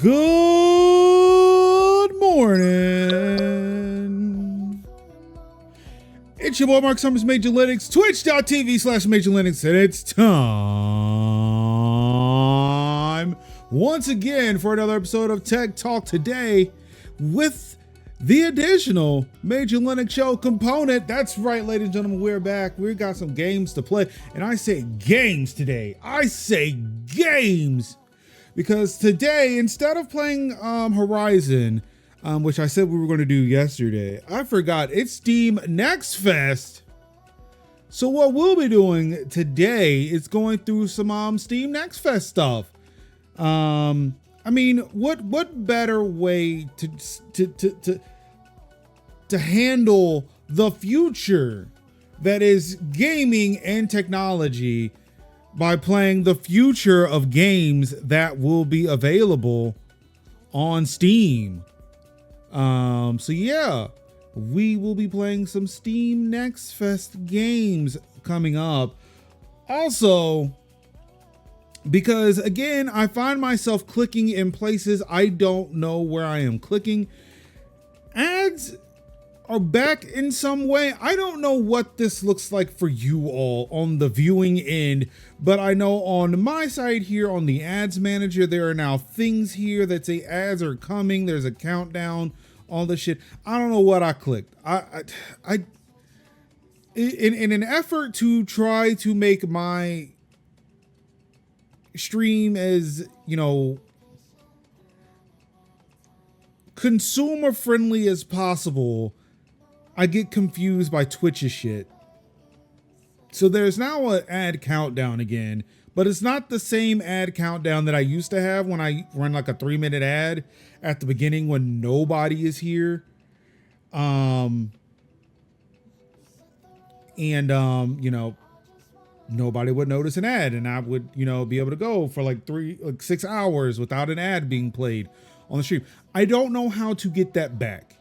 Good morning. It's your boy Mark Summers, Major Linux, twitch.tv/Major Linux, and it's time once again for another episode of Tech Talk Today with the additional Major Linux Show component. That's right, ladies and gentlemen, we're back. We've got some games to play, and I say games today. I say games. Because today, instead of playing Horizon, which I said we were going to do yesterday, I forgot it's Steam Next Fest. So what we'll be doing today is going through some Steam Next Fest stuff. I mean, what better way to handle the future that is gaming and technology by playing the future of games that will be available on Steam. So yeah, we will be playing some Steam Next Fest games coming up. Also, because again, I find myself clicking in places I don't know where I am clicking. Ads are back in some way. I don't know what this looks like for you all on the viewing end, but I know on my side here on the ads manager, there are now things here that say ads are coming. There's a countdown, all this shit. I don't know what I clicked. I in an effort to try to make my stream as, you know, consumer friendly as possible, I get confused by Twitch's shit. So there's now an ad countdown again, but it's not the same ad countdown that I used to have when I run like a 3-minute ad at the beginning when nobody is here. You know, nobody would notice an ad, and I would, you know, be able to go for like 6 hours without an ad being played on the stream. I don't know how to get that back.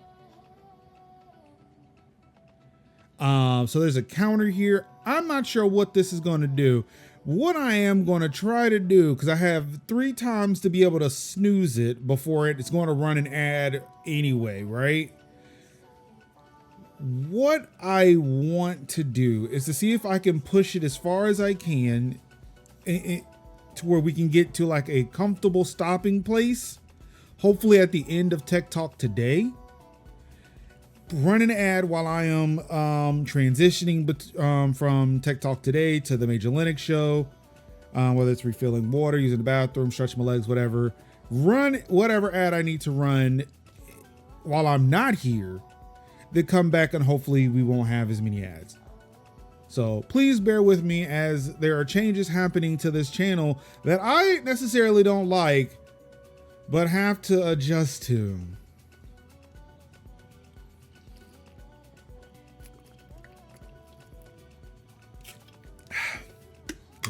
So there's a counter here. I'm not sure what this is going to do. What I am going to try to do, because I have 3 times to be able to snooze it before it's going to run an ad anyway, right? What I want to do is to see if I can push it as far as I can to where we can get to like a comfortable stopping place, hopefully at the end of Tech Talk Today. Run an ad while I am transitioning from Tech Talk Today to the Major Linux Show, whether it's refilling water, using the bathroom, stretching my legs, whatever. Run whatever ad I need to run while I'm not here, then come back and hopefully we won't have as many ads. So please bear with me as there are changes happening to this channel that I necessarily don't like, but have to adjust to.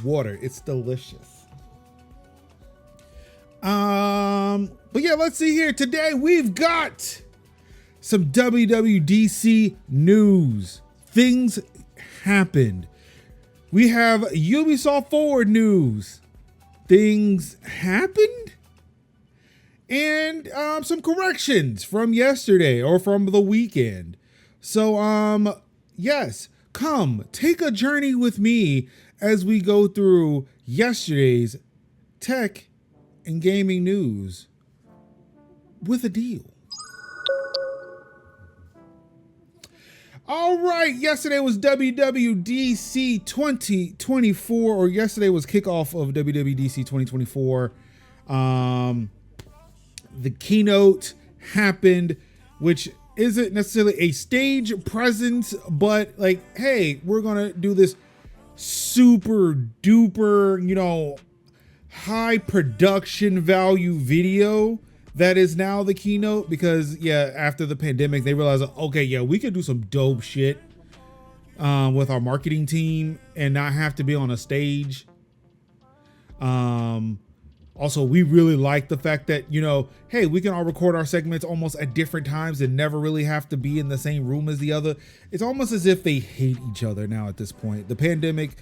Water, it's delicious. But yeah, let's see here. Today we've got some WWDC news. Things happened. We have Ubisoft Forward news. Things happened. And some corrections from yesterday or from the weekend. So yes, come take a journey with me as we go through yesterday's tech and gaming news with a deal. All right, yesterday was WWDC 2024, or yesterday was kickoff of WWDC 2024. The keynote happened, which isn't necessarily a stage presence, but like, hey, we're gonna do this super duper, you know, high production value video that is now the keynote, because yeah, after the pandemic they realized, okay, yeah, we could do some dope shit with our marketing team and not have to be on a stage. Also, we really like the fact that, you know, hey, we can all record our segments almost at different times and never really have to be in the same room as the other. It's almost as if they hate each other now at this point. The pandemic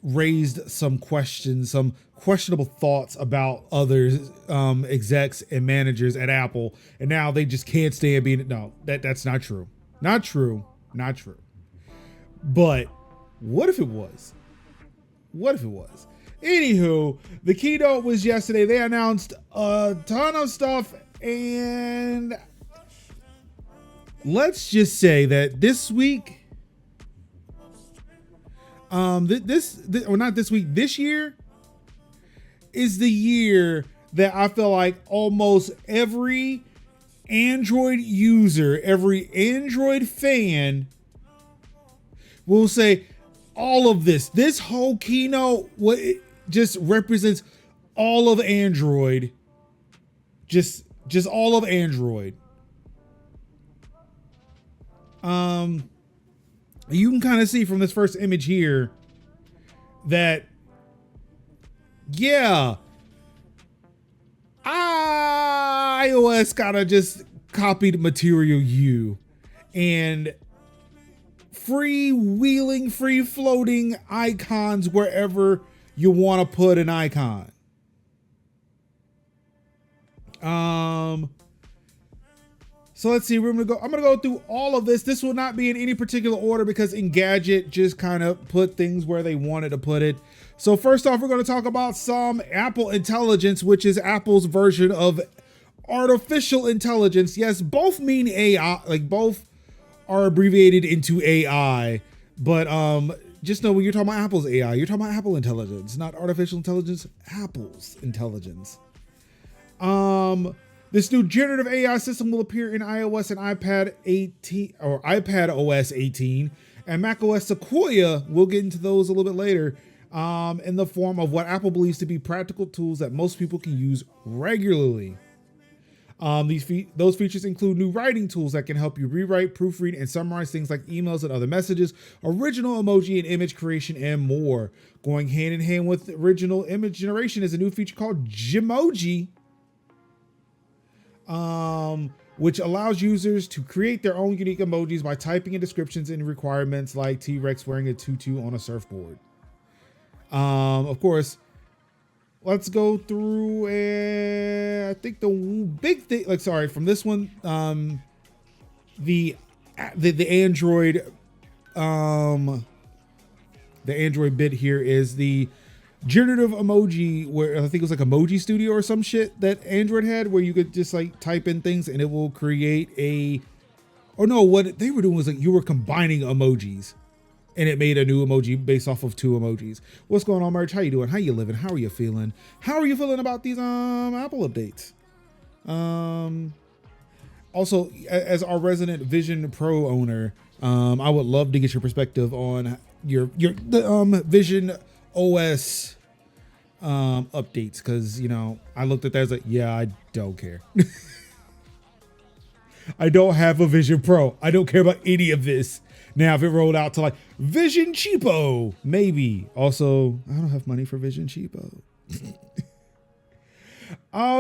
raised some questions, some questionable thoughts about other execs and managers at Apple, and now they just can't stand being. No, that's not true. Not true. Not true. But what if it was? What if it was? Anywho, the keynote was yesterday. They announced a ton of stuff, and let's just say that this week, this year is the year that I feel like almost every Android user, every Android fan will say all of this whole keynote, what it just represents all of Android, just all of Android. You can kind of see from this first image here that, yeah, iOS kind of just copied Material U, and free-wheeling, free-floating icons wherever you want to put an icon. So let's see, I'm gonna go through all of this. This will not be in any particular order because Engadget just kind of put things where they wanted to put it. So first off, we're going to talk about some Apple Intelligence, which is Apple's version of artificial intelligence. Yes, both mean AI, like both are abbreviated into AI, but just know when you're talking about Apple's AI, you're talking about Apple Intelligence, not artificial intelligence, Apple's intelligence. This new generative AI system will appear in iOS and iPad 18 or iPadOS 18 and macOS Sequoia. We'll get into those a little bit later, in the form of what Apple believes to be practical tools that most people can use regularly. Those features include new writing tools that can help you rewrite, proofread, and summarize things like emails and other messages, original emoji and image creation, and more. Going hand in hand with original image generation is a new feature called Gmoji, which allows users to create their own unique emojis by typing in descriptions and requirements like T-Rex wearing a tutu on a surfboard. Of course, let's go through, I think the big thing, from this one, the Android, the Android bit here is the generative emoji, where I think it was like Emoji Studio or some shit that Android had, where you could just like type in things and it will create what they were doing was like you were combining emojis and it made a new emoji based off of two emojis. What's going on, Merch? How you doing? How you living? How are you feeling? How are you feeling about these Apple updates? Also, as our resident Vision Pro owner, I would love to get your perspective on the Vision OS updates, because I looked at that, I was like, yeah, I don't care. I don't have a Vision Pro. I don't care about any of this. Now, if it rolled out to like Vision Cheapo, maybe. Also, I don't have money for Vision Cheapo.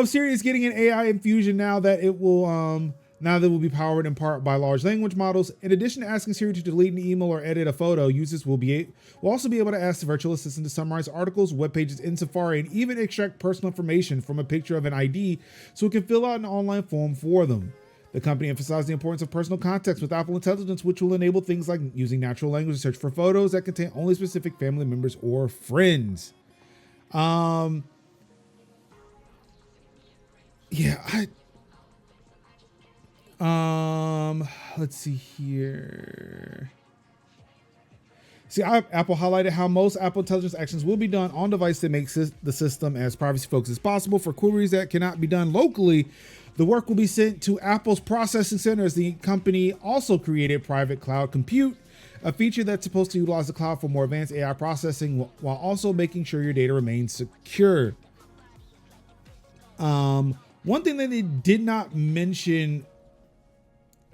Siri is getting an AI infusion now that it will be powered in part by large language models. In addition to asking Siri to delete an email or edit a photo, users will also be able to ask the virtual assistant to summarize articles, web pages in Safari, and even extract personal information from a picture of an ID so it can fill out an online form for them. The company emphasized the importance of personal context with Apple Intelligence, which will enable things like using natural language to search for photos that contain only specific family members or friends. Let's see here. Apple highlighted how most Apple Intelligence actions will be done on device that makes the system as privacy focused as possible. For queries that cannot be done locally, the work will be sent to Apple's processing centers. The company also created private cloud compute, a feature that's supposed to utilize the cloud for more advanced AI processing while also making sure your data remains secure. One thing that they did not mention,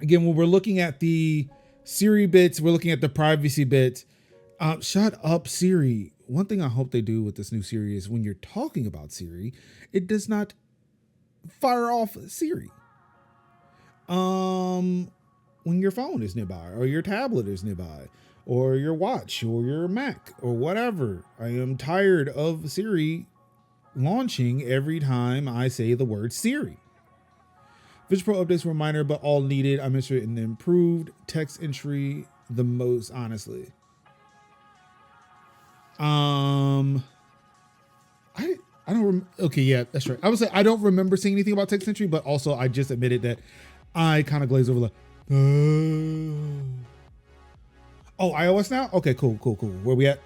again, when we're looking at the Siri bits, we're looking at the privacy bits. Shut up, Siri. One thing I hope they do with this new Siri is when you're talking about Siri, it does not fire off Siri. When your phone is nearby or your tablet is nearby or your watch or your Mac or whatever. I am tired of Siri launching every time I say the word Siri. Vision Pro updates were minor, but all needed. I'm interested in the improved text entry the most, honestly. I don't. Okay, yeah, that's right. I would say I don't remember seeing anything about text entry, but also I just admitted that I kind of glazed over like, oh, iOS now? Okay, cool. Where we at?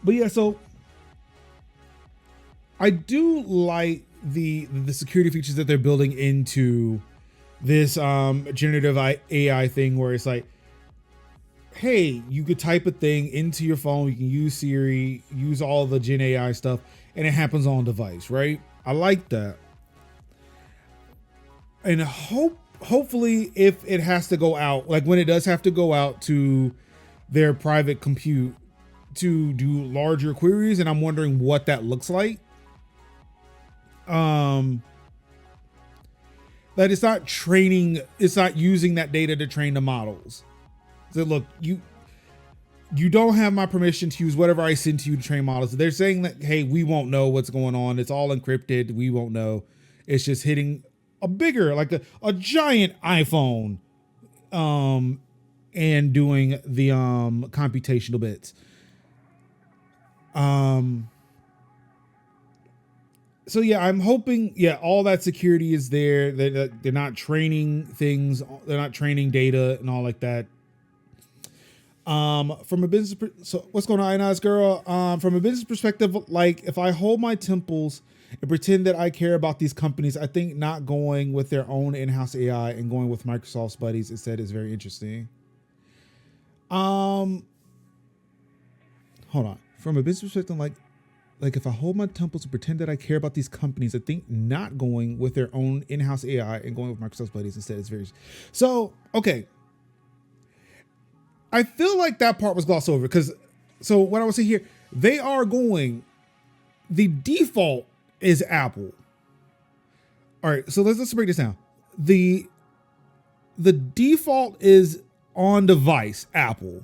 But yeah, so I do like the security features that they're building into this generative AI thing, where it's like, hey, you could type a thing into your phone, you can use Siri, use all the Gen AI stuff, and it happens on device, right? I like that. And hopefully if it has to go out, like when it does have to go out to their private compute to do larger queries, and I'm wondering what that looks like. That it's not using that data to train the models. So look, you don't have my permission to use whatever I send to you to train models. They're saying that, hey, we won't know what's going on. It's all encrypted. We won't know. It's just hitting a bigger, like a giant iPhone, and doing the computational bits. So yeah, I'm hoping, yeah, all that security is there. They're not training things. They're not training data and all like that. From a business, so what's going on, Ionized Girl? From a business perspective, like if I hold my temples and pretend that I care about these companies, I think not going with their own in-house AI and going with Microsoft's buddies instead is very interesting. Hold on. From a business perspective, like if I hold my temples and pretend that I care about these companies, I think not going with their own in-house AI and going with Microsoft's buddies instead is very. So okay. I feel like that part was glossed over because, so what I would say here, they are going, the default is Apple. All right, so let's break this down. The default is on device, Apple.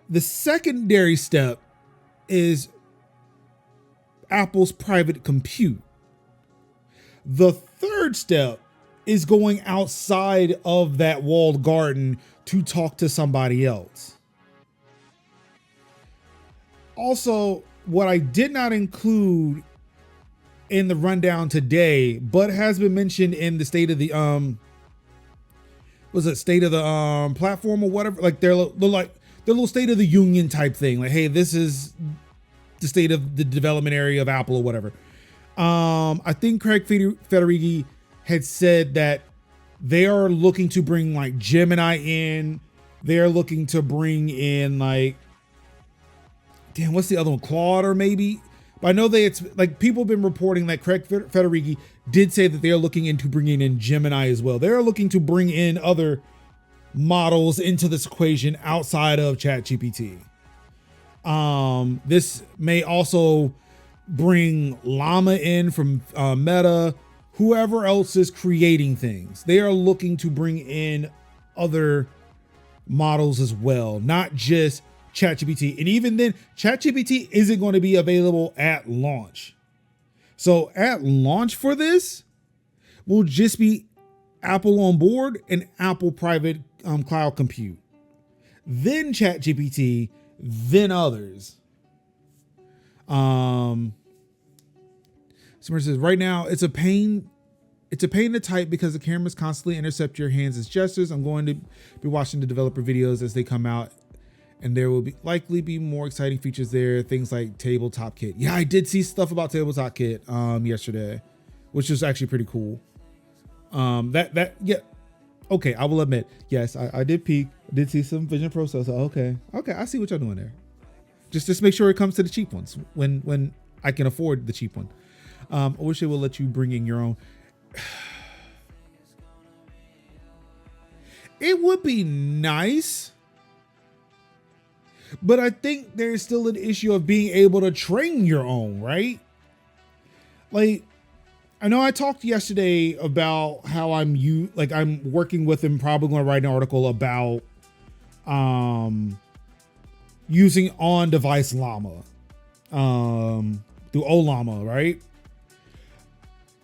The secondary step is Apple's private compute. The third step is going outside of that walled garden to talk to somebody else. Also, what I did not include in the rundown today, but has been mentioned in the state of the state of the platform or whatever, like their little state of the union type thing. Like, hey, this is the state of the development area of Apple or whatever. I think Craig Federighi had said that they are looking to bring like Gemini in. They're looking to bring in like, damn, what's the other one? Claude or maybe? But I know it's like people have been reporting that Craig Federighi did say that they're looking into bringing in Gemini as well. They're looking to bring in other models into this equation outside of ChatGPT. This may also bring Llama in from Meta. Whoever else is creating things, they are looking to bring in other models as well, not just ChatGPT. And even then, ChatGPT isn't going to be available at launch. So at launch for this will just be Apple on board and Apple private cloud compute. Then ChatGPT, then others. Somebody says right now it's a pain to type because the cameras constantly intercept your hands as gestures. I'm going to be watching the developer videos as they come out, and there will likely be more exciting features there. Things like tabletop kit. Yeah, I did see stuff about tabletop kit yesterday, which is actually pretty cool. Yeah. Okay, I will admit, yes, I did peek. I did see some Vision Pro stuff. So okay, I see what y'all doing there. Just make sure it comes to the cheap ones when I can afford the cheap one. I wish they will let you bring in your own. It would be nice, but I think there's still an issue of being able to train your own, right? Like, I know I talked yesterday about how I'm working with him, probably going to write an article about using on-device llama through Olama, right?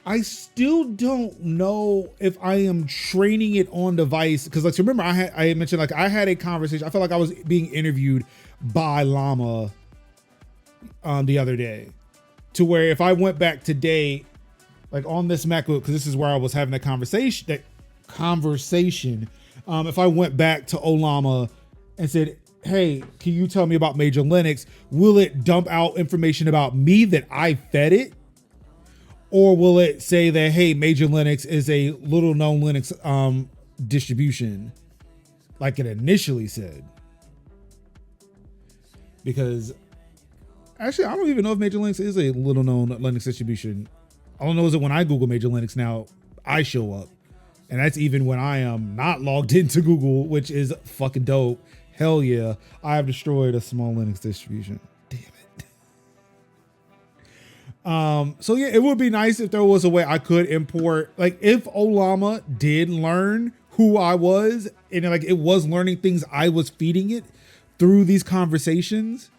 I still don't know if I am training it on device, because like, remember I mentioned, like, I had a conversation. I felt like I was being interviewed by Llama the other day, to where if I went back today, like on this MacBook, because this is where I was having that conversation. If I went back to Olama and said, "Hey, can you tell me about Major Linux?" Will it dump out information about me that I fed it? Or will it say that, hey, Major Linux is a little known Linux distribution, like it initially said? Because actually, I don't even know if Major Linux is a little known Linux distribution. All I know is that when I Google Major Linux now, I show up. And that's even when I am not logged into Google, which is fucking dope. Hell yeah. I have destroyed a small Linux distribution. Damn it. So yeah, it would be nice if there was a way I could import, like if Olama did learn who I was and like it was learning things I was feeding it through these conversations,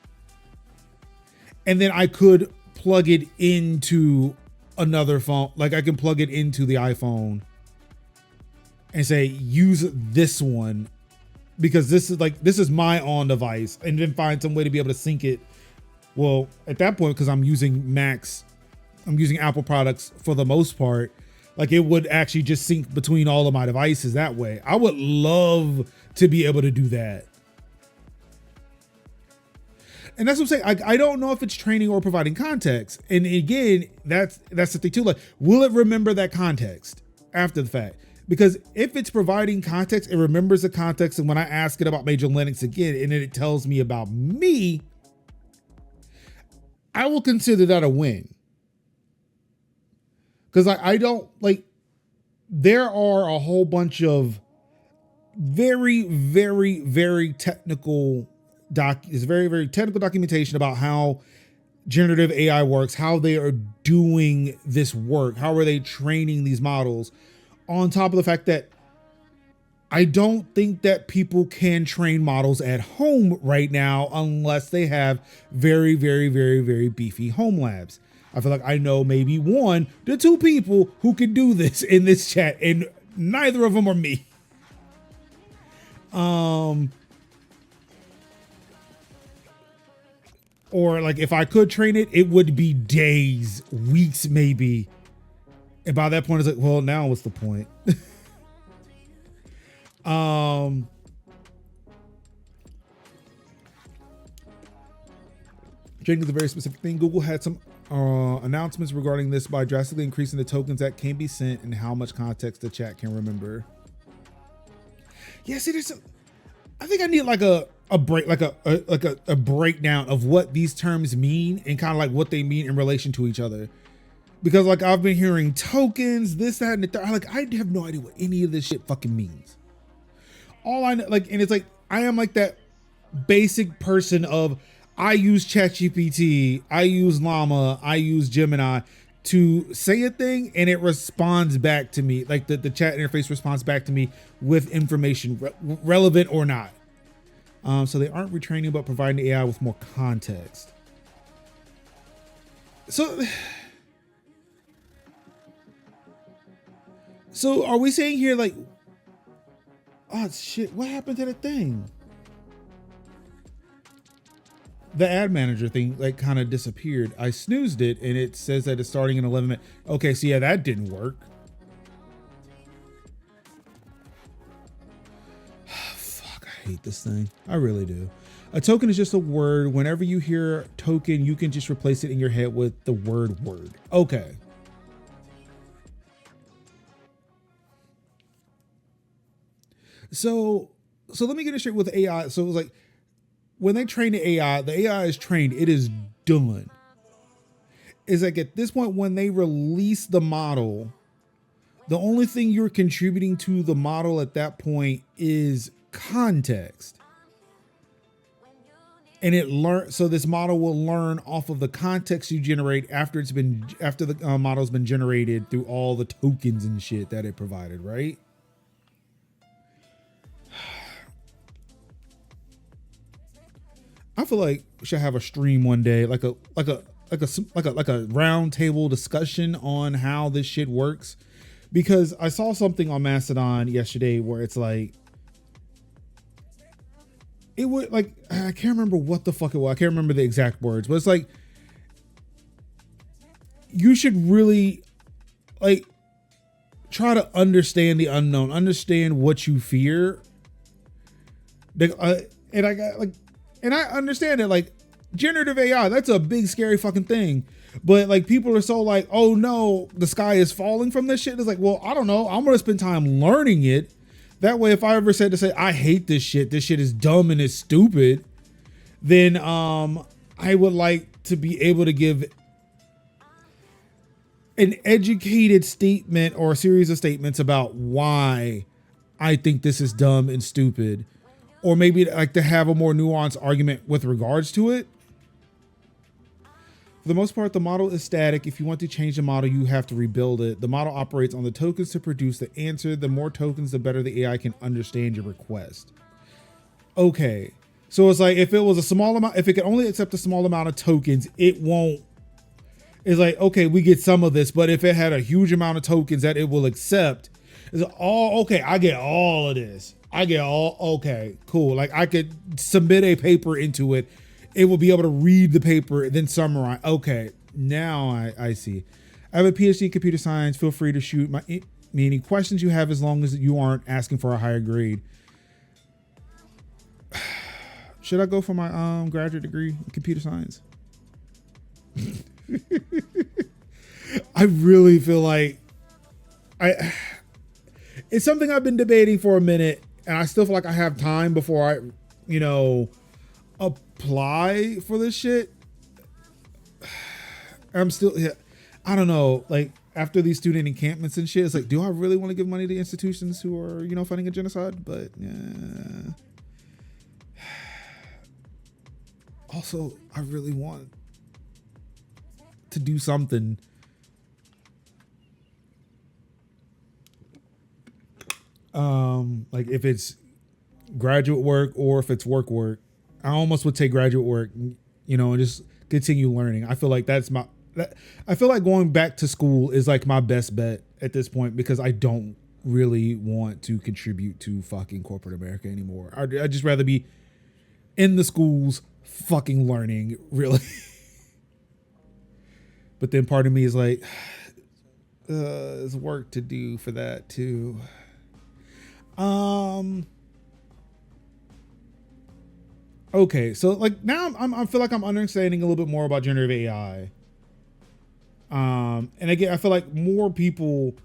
and then I could plug it into another phone. Like I can plug it into the iPhone and say, use this one because this is my on device, and then find some way to be able to sync it. Well, at that point, because I'm using Apple products for the most part, like it would actually just sync between all of my devices that way. I would love to be able to do that. And that's what I'm saying. I don't know if it's training or providing context. And again, that's the thing too. Like, will it remember that context after the fact? Because if it's providing context, it remembers the context. And when I ask it about Major Linux again, and then it tells me about me, I will consider that a win. Because I don't like, there are a whole bunch of very, very, very technical very technical documentation about how generative AI works, how they are doing this work, how are they training these models, on top of the fact that I don't think that people can train models at home right now unless they have very, very, very, very beefy home labs. I feel like I know maybe 1 to 2 people who can do this in this chat, and neither of them are me. Or like if I could train it, it would be days, weeks, maybe. And by that point, it's like, well, now what's the point? Training is a very specific thing. Google had some announcements regarding this by drastically increasing the tokens that can be sent and how much context the chat can remember. Yeah, see, I think I need like a breakdown of what these terms mean and kind of like what they mean in relation to each other. Because like I've been hearing tokens, this, that, and the third. Like I have no idea what any of this shit fucking means. All I know, like, and it's like I am like that basic person of I use ChatGPT, I use Llama, I use Gemini to say a thing and it responds back to me. Like the chat interface responds back to me with information relevant or not. So they aren't retraining, but providing the AI with more context. So are we saying here like, oh shit, what happened to the thing? The ad manager thing like kind of disappeared. I snoozed it and it says that it's starting in 11 minutes. Okay, so yeah, that didn't work. Fuck, I hate this thing. I really do. A token is just a word. Whenever you hear token, you can just replace it in your head with the word. Okay. So let me get it straight with AI. So it was like, when they train the AI is trained, it is done. It's like at this point, when they release the model, the only thing you're contributing to the model at that point is context. and it learn. So this model will learn off of the context you generate after the model's been generated through all the tokens and shit that it provided, right? I feel like we should have a stream one day, like a round table discussion on how this shit works, because I saw something on Mastodon yesterday where it's like, it would like, I can't remember what the fuck it was. I can't remember the exact words, but it's like, you should really like try to understand the unknown, understand what you fear. And I understand it, like generative AI, that's a big scary fucking thing. But like people are so like, oh no, the sky is falling from this shit. It's like, well, I don't know. I'm gonna spend time learning it. That way, if I ever said to say, I hate this shit is dumb and it's stupid, then I would like to be able to give an educated statement or a series of statements about why I think this is dumb and stupid. Or maybe like to have a more nuanced argument with regards to it. For the most part, the model is static. If you want to change the model, you have to rebuild it. The model operates on the tokens to produce the answer. The more tokens, the better the AI can understand your request. Okay. So it's like, if it was a small amount, if it can only accept a small amount of tokens, it won't. It's like, okay, we get some of this, but if it had a huge amount of tokens that it will accept, it's like, oh, okay, I get all of this. Okay, cool. Like I could submit a paper into it. It will be able to read the paper, then summarize. Okay, now I see. I have a PhD in computer science. Feel free to shoot me any questions you have as long as you aren't asking for a higher grade. Should I go for my graduate degree in computer science? I really feel like it's something I've been debating for a minute, and I still feel like I have time before I, apply for this shit. I'm still, I don't know, like after these student encampments and shit, it's like, do I really want to give money to institutions who are, funding a genocide? But yeah. Also, I really want to do something. Like if it's graduate work or if it's work, I almost would take graduate work, and just continue learning. I feel like I feel like going back to school is like my best bet at this point, because I don't really want to contribute to fucking corporate America anymore. I'd just rather be in the schools fucking learning, really. But then part of me is like, there's work to do for that too. Okay, so like now I feel like I'm understanding a little bit more about generative AI. And again, I feel like more people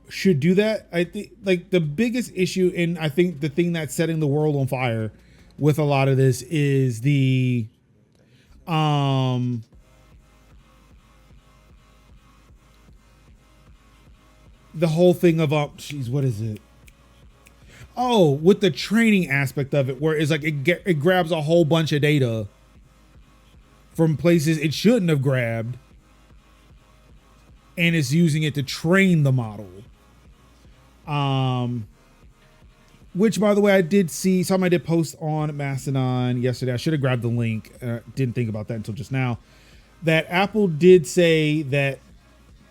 should do that. I think like the biggest issue, and I think the thing that's setting the world on fire with a lot of this is the whole thing of what is it? Oh, with the training aspect of it, where it's like it grabs a whole bunch of data from places it shouldn't have grabbed, and it's using it to train the model. Which, by the way, I did see somebody did post on Mastodon yesterday. I should have grabbed the link. Didn't think about that until just now. That Apple did say that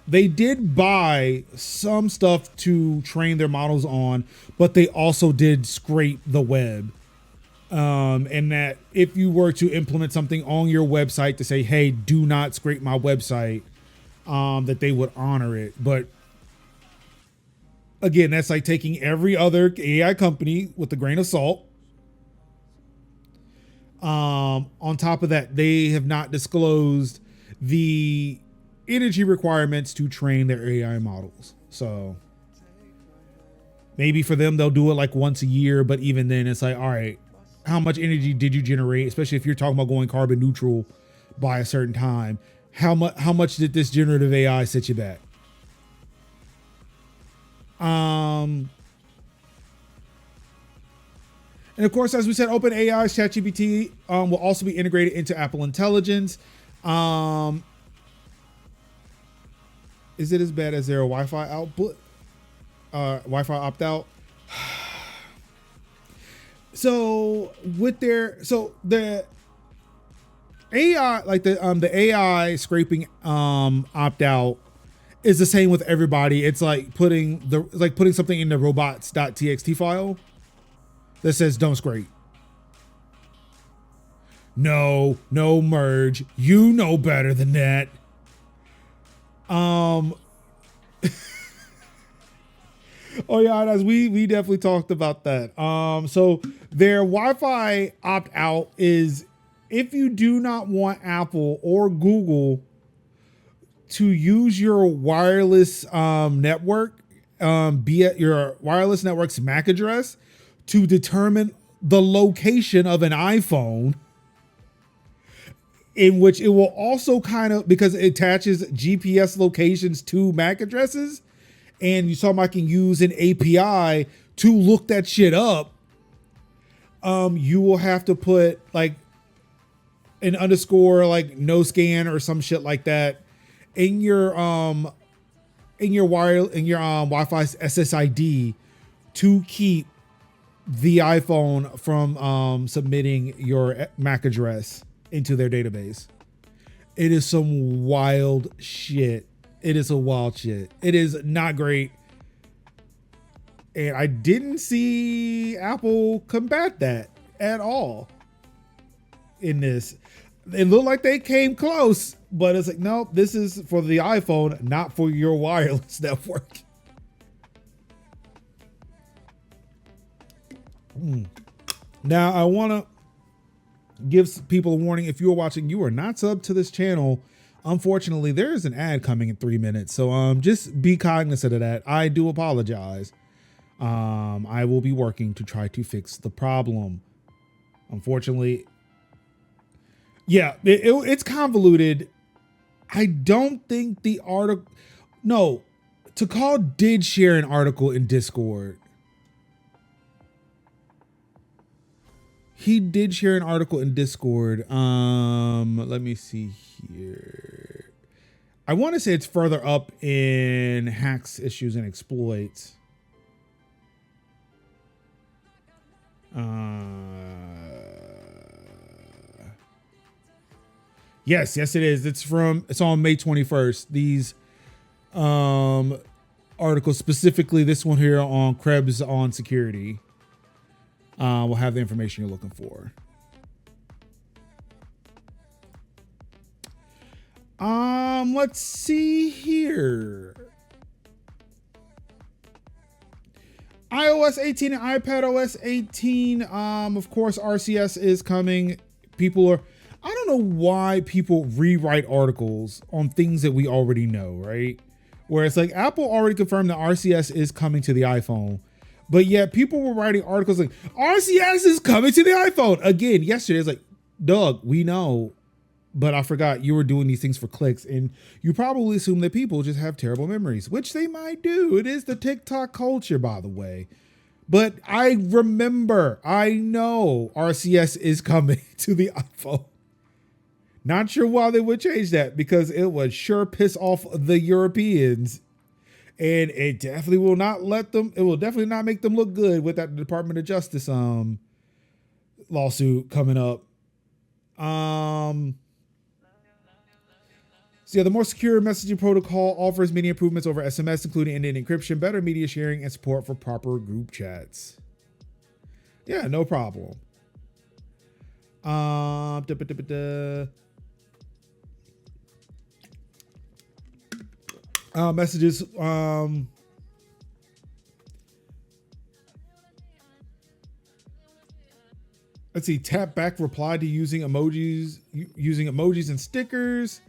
they did buy some stuff to train their models on, but they also did scrape the web. And that if you were to implement something on your website to say, hey, do not scrape my website, that they would honor it. But again, that's like taking every other AI company with a grain of salt. On top of that, they have not disclosed the energy requirements to train their AI models. So maybe for them, they'll do it like once a year. But even then, it's like, all right, how much energy did you generate? Especially if you're talking about going carbon neutral by a certain time. How much did this generative AI set you back? And of course, as we said, OpenAI's ChatGPT will also be integrated into Apple Intelligence. Is it as bad as their Wi-Fi output? Wi-Fi opt-out? So with the AI, like the AI scraping opt-out is the same with everybody. It's like putting something in the robots.txt file that says don't scrape. No merge. You know better than that. Oh yeah, as we definitely talked about that. So their Wi-Fi opt-out is if you do not want Apple or Google to use your wireless network, be it your wireless network's MAC address, to determine the location of an iPhone, in which it will also kind of, because it attaches GPS locations to MAC addresses, and you saw I can use an API to look that shit up, you will have to put like an underscore, like no scan or some shit like that in your Wi-Fi SSID to keep the iPhone from submitting your MAC address into their database. It is some wild shit. It is a wild shit. It is not great. And I didn't see Apple combat that at all in this. It looked like they came close, but it's like, nope, this is for the iPhone, not for your wireless network. Now, I want to give people a warning. If you are watching, you are not subbed to this channel. Unfortunately, there is an ad coming in 3 minutes. So just be cognizant of that. I do apologize. I will be working to try to fix the problem. Unfortunately, yeah, it's convoluted. I don't think the article, no, Takal did share an article in Discord. He did share an article in Discord. Let me see here. I want to say it's further up in hacks, issues, and exploits. Yes, it is. It's on May 21st. These articles, specifically this one here on Krebs on security, will have the information you're looking for. Let's see here. iOS 18 and iPadOS 18. Of course, RCS is coming. I don't know why people rewrite articles on things that we already know, right? Where it's like Apple already confirmed that RCS is coming to the iPhone, but yet people were writing articles like RCS is coming to the iPhone again yesterday. It's like, Doug, we know, but I forgot you were doing these things for clicks, and you probably assume that people just have terrible memories, which they might do. It is the TikTok culture, by the way. But I know RCS is coming to the iPhone. Not sure why they would change that, because it would sure piss off the Europeans, and it definitely will not make them look good with that Department of Justice lawsuit coming up. So yeah, the more secure messaging protocol offers many improvements over SMS, including end-to-end encryption, better media sharing, and support for proper group chats. Yeah, no problem. Messages. Let's see. Tap back reply to using emojis and stickers.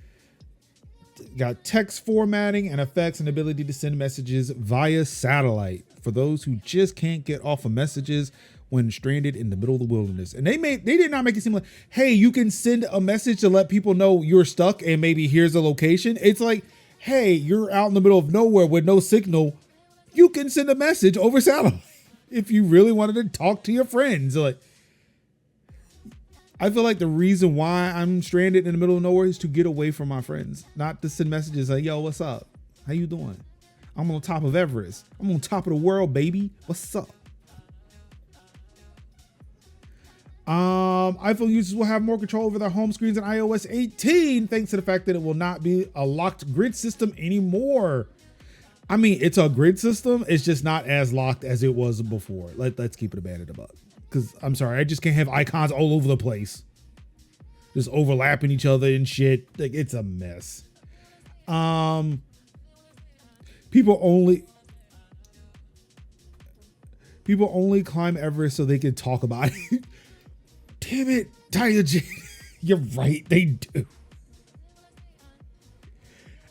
Got text formatting and effects and ability to send messages via satellite for those who just can't get off of messages when stranded in the middle of the wilderness. And they did not make it seem like, hey, you can send a message to let people know you're stuck and maybe here's the location. It's like, hey, you're out in the middle of nowhere with no signal. You can send a message over satellite. if you really wanted to talk to your friends. Like, I feel like the reason why I'm stranded in the middle of nowhere is to get away from my friends, not to send messages like, yo, what's up? How you doing? I'm on top of Everest. I'm on top of the world, baby. What's up? iPhone users will have more control over their home screens in iOS 18, thanks to the fact that it will not be a locked grid system anymore. I mean, it's a grid system. It's just not as locked as it was before. Let's keep it a band in the buck. Because I'm sorry, I just can't have icons all over the place, just overlapping each other and shit. Like, it's a mess. People only climb Everest so they can talk about it. Damn it, Tyler J. You're right, they do.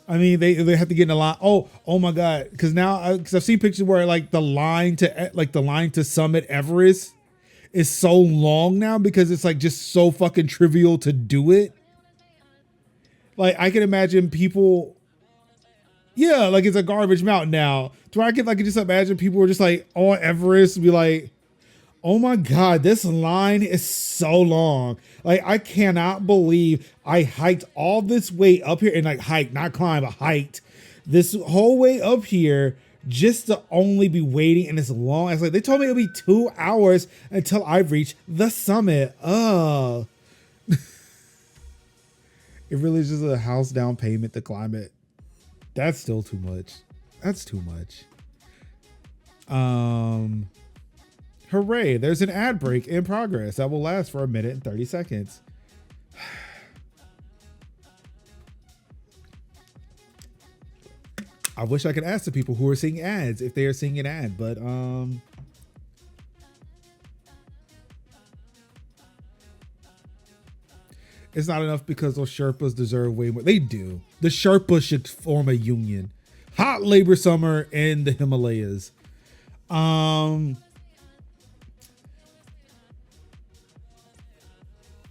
I mean, they have to get in a line. Oh my God. Because now, because I've seen pictures where like the line to summit Everest is so long now because it's like just so fucking trivial to do it. Like, I can imagine people, yeah, like it's a garbage mountain now. To where I can just imagine people were just like on Everest and be like, oh my God, this line is so long. Like, I cannot believe I hiked all this way up here, and like hiked, not climb, but hiked this whole way up here just to only be waiting in this long. It's like, they told me it'll be 2 hours until I reach the summit. Oh, it really is just a house down payment to climb it. That's still too much. That's too much. Hooray, there's an ad break in progress that will last for 1 minute and 30 seconds. I wish I could ask the people who are seeing ads if they are seeing an ad, but it's not enough because those Sherpas deserve way more. They do. The Sherpas should form a union. Hot labor summer in the Himalayas.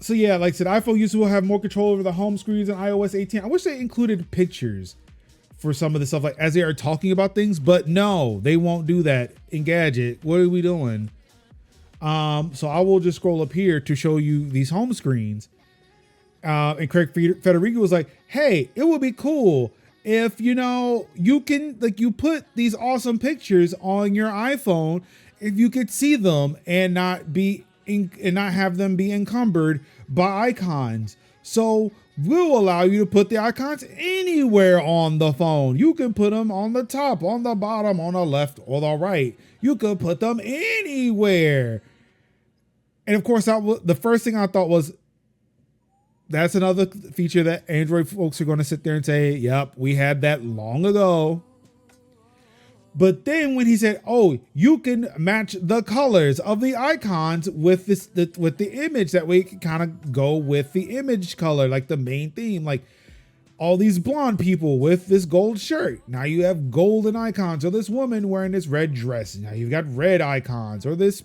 So yeah, like I said, iPhone users will have more control over the home screens in iOS 18. I wish they included pictures for some of the stuff, like as they are talking about things, but no, they won't do that in Gadget. What are we doing? So I will just scroll up here to show you these home screens. And Craig Federico was like, hey, it would be cool if, you can, like, you put these awesome pictures on your iPhone, if you could see them and not have them be encumbered by icons. So we'll allow you to put the icons anywhere on the phone. You can put them on the top, on the bottom, on the left or the right. You could put them anywhere. And of course, the first thing I thought was, that's another feature that Android folks are going to sit there and say, yep, we had that long ago. But then when he said, oh, you can match the colors of the icons with with the image, that way it can kind of go with the image color, like the main theme, like all these blonde people with this gold shirt. Now you have golden icons, or this woman wearing this red dress. Now you've got red icons, or this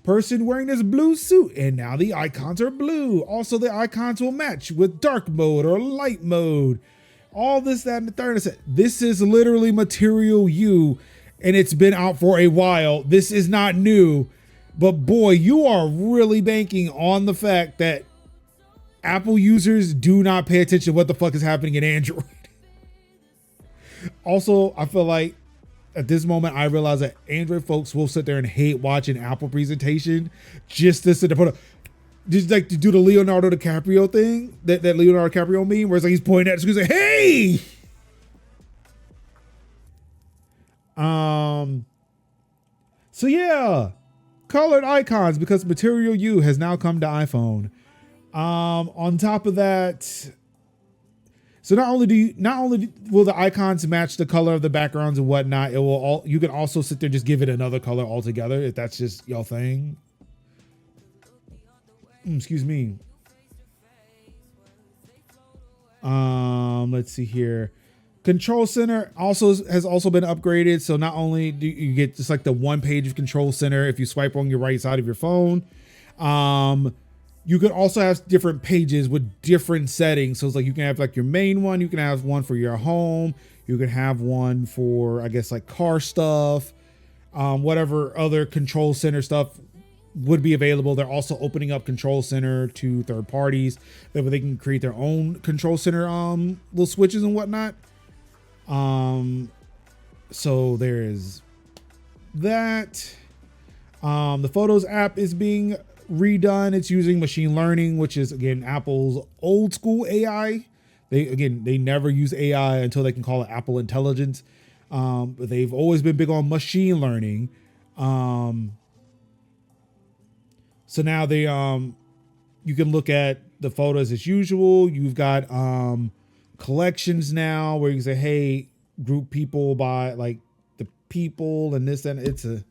person wearing this blue suit, and now the icons are blue. Also, the icons will match with dark mode or light mode. All this, that, and the third. I said, this is literally Material You, and it's been out for a while. This is not new, but boy, you are really banking on the fact that Apple users do not pay attention to what the fuck is happening in Android. Also, I feel like at this moment, I realize that Android folks will sit there and hate watching Apple presentation just to sit there, put a, just like to do the Leonardo DiCaprio thing, that Leonardo DiCaprio meme, where it's like he's pointing at the screen, like, hey! So yeah, colored icons, because Material You has now come to iPhone. On top of that, so not only will the icons match the color of the backgrounds and whatnot, you can also sit there and just give it another color altogether if that's just your thing. Excuse me. Let's see here. Control Center has also been upgraded. So not only do you get just like the one page of Control Center if you swipe on your right side of your phone, you can also have different pages with different settings. So it's like you can have like your main one, you can have one for your home, you can have one for, I guess, like car stuff. whatever other control center stuff would be available. They're also opening up control center to third parties that way they can create their own control center little switches and whatnot. So there is that. The Photos app is being redone. It's using machine learning, which is again Apple's old school AI. They never use AI until they can call it Apple Intelligence. But they've always been big on machine learning. So now they you can look at the photos as usual. You've got collections now where you can say, hey, group people by like the people and this and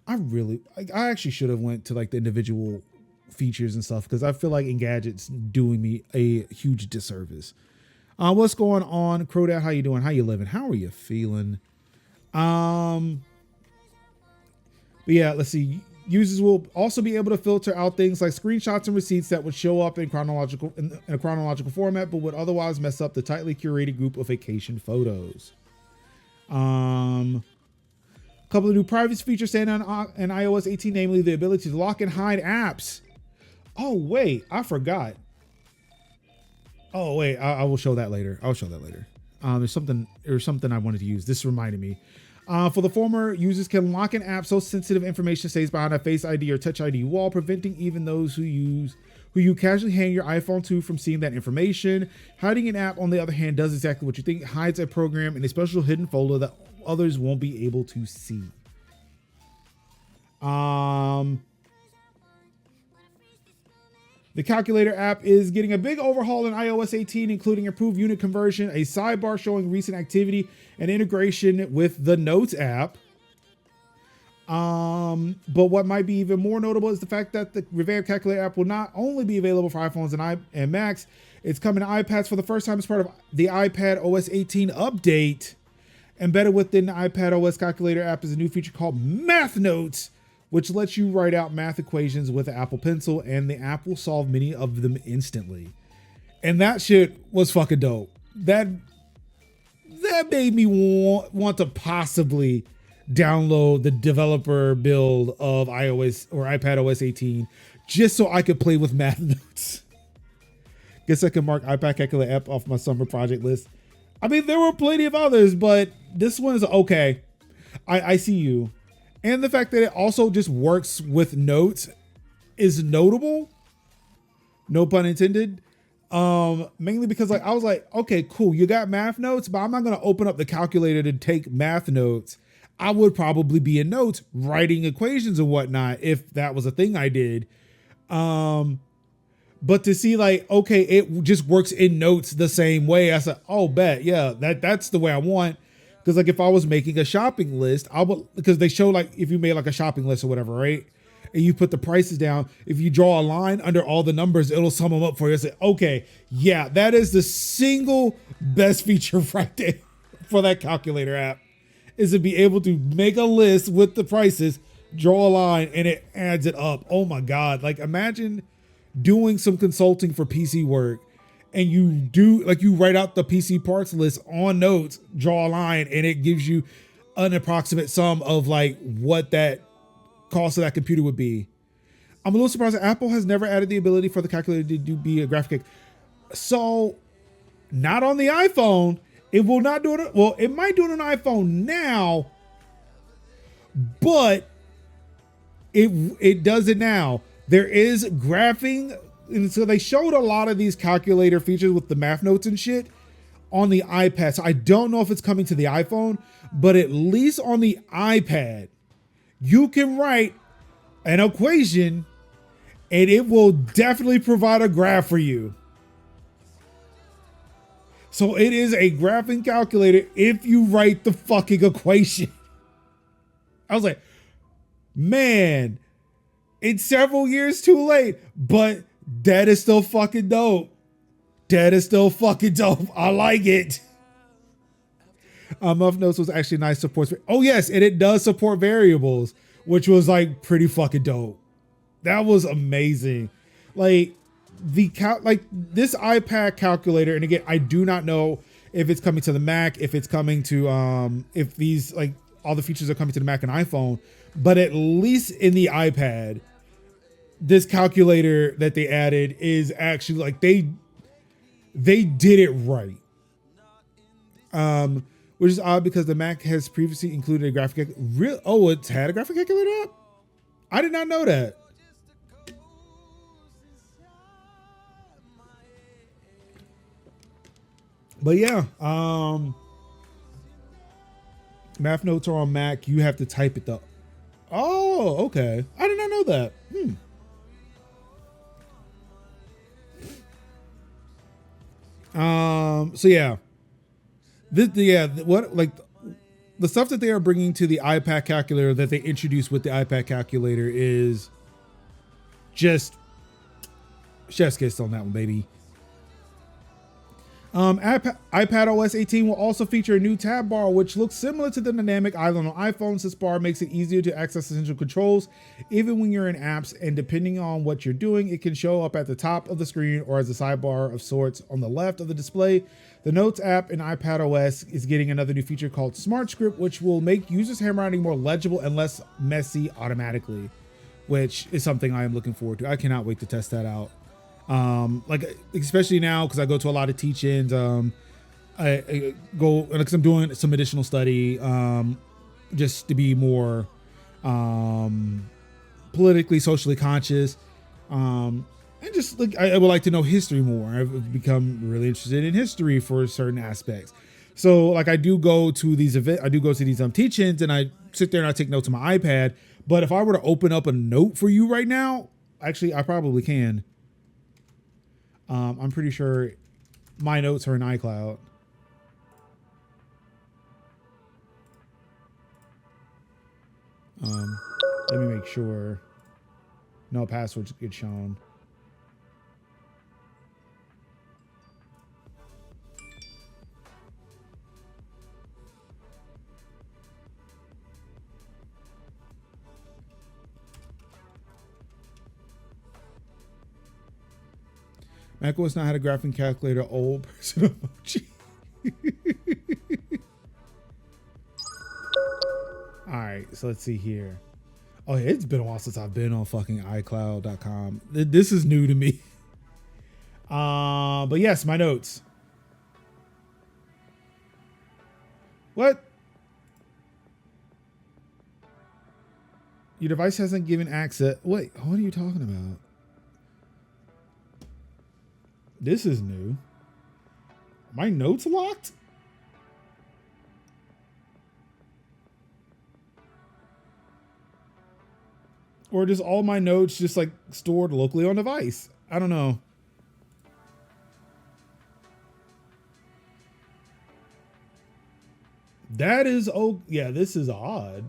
I actually should have went to like the individual features and stuff because I feel like Engadget's doing me a huge disservice. What's going on, Crowdad? How you doing? How you living? How are you feeling? But yeah, let's see. Users will also be able to filter out things like screenshots and receipts that would show up in a chronological format, but would otherwise mess up the tightly curated group of vacation photos. A couple of new privacy features standing on iOS 18, namely the ability to lock and hide apps. Oh wait, I forgot. Oh wait, I will show that later. I'll show that later. There's something I wanted to use. This reminded me. For the former, users can lock an app so sensitive information stays behind a Face ID or Touch ID wall, preventing even those who you casually hand your iPhone to from seeing that information. Hiding an app, on the other hand, does exactly what you think. It hides a program in a special hidden folder that others won't be able to see. The calculator app is getting a big overhaul in iOS 18, including improved unit conversion, a sidebar showing recent activity, and integration with the Notes app. But what might be even more notable is the fact that the revamped calculator app will not only be available for iPhones and Macs, it's coming to iPads for the first time as part of the iPadOS 18 update. Embedded within the iPadOS calculator app is a new feature called Math Notes, which lets you write out math equations with the Apple Pencil, and the app will solve many of them instantly. And that shit was fucking dope. That made me want to possibly download the developer build of iOS or iPadOS 18 just so I could play with Math Notes. Guess I can mark iPad calculator app off my summer project list. I mean, there were plenty of others, but this one is okay. I see you. And the fact that it also just works with Notes is notable. No pun intended. Mainly because like I was like, okay, cool, you got Math Notes, but I'm not gonna open up the calculator to take Math Notes. I would probably be in Notes writing equations and whatnot if that was a thing I did. But to see like, okay, it just works in Notes the same way. I said, oh, bet, yeah, that's the way I want. Because like if I was making a shopping list, because they show like if you made like a shopping list or whatever, right? And you put the prices down, if you draw a line under all the numbers, it'll sum them up for you. I say, okay, yeah, that is the single best feature right there for that calculator app, is to be able to make a list with the prices, draw a line, and it adds it up. Oh my God. Like imagine doing some consulting for PC work and you write out the PC parts list on Notes, draw a line, and it gives you an approximate sum of like what that cost of that computer would be. I'm a little surprised that Apple has never added the ability for the calculator to be a graphic. So not on the iPhone. It will not do it. Well, it might do it on iPhone now, but it does it now. There is graphing. And so they showed a lot of these calculator features with the Math Notes and shit on the iPad. So I don't know if it's coming to the iPhone, but at least on the iPad, you can write an equation and it will definitely provide a graph for you. So it is a graphing calculator if you write the fucking equation. I was like, man, it's several years too late, but that is still fucking dope. That is still fucking dope. I like it. Muff Notes was actually nice. Supports. Oh yes, and it does support variables, which was like pretty fucking dope. That was amazing. Like this iPad calculator, and again, I do not know if it's coming to the Mac, if it's coming to if these like all the features are coming to the Mac and iPhone, but at least in the iPad, this calculator that they added is actually like they did it right. Which is odd because the Mac has previously included a graphic. It's had a graphic calculator up? I did not know that. But yeah, math notes are on Mac. You have to type it though. Oh, okay. I did not know that. So yeah, what like the stuff that they are bringing to the iPad calculator that they introduced with the iPad calculator is just chef's kiss on that one, baby. iPadOS 18 will also feature a new tab bar, which looks similar to the dynamic island on iPhones. This bar makes it easier to access essential controls, even when you're in apps, and depending on what you're doing, it can show up at the top of the screen or as a sidebar of sorts on the left of the display. The Notes app in iPadOS is getting another new feature called Smart Script, which will make users' handwriting more legible and less messy automatically, which is something I am looking forward to. I cannot wait to test that out. Like especially now because I go to a lot of teach-ins. I go because I'm doing some additional study, just to be more politically, socially conscious, and just like I would like to know history more. I've become really interested in history for certain aspects. So like I do go to these events, I do go to these teach-ins, and I sit there and I take notes on my iPad. But if I were to open up a note for you right now, actually I probably can. I'm pretty sure my notes are in iCloud. Let me make sure no passwords get shown. macOS now had a graphing calculator. Old person emoji. All right, so let's see here. Oh, yeah, it's been a while since I've been on fucking iCloud.com. This is new to me. But yes, my notes. What? Your device hasn't given access. Wait, what are you talking about? This is new. My notes locked? Or just all my notes just like stored locally on device? I don't know. That is, oh yeah, this is odd.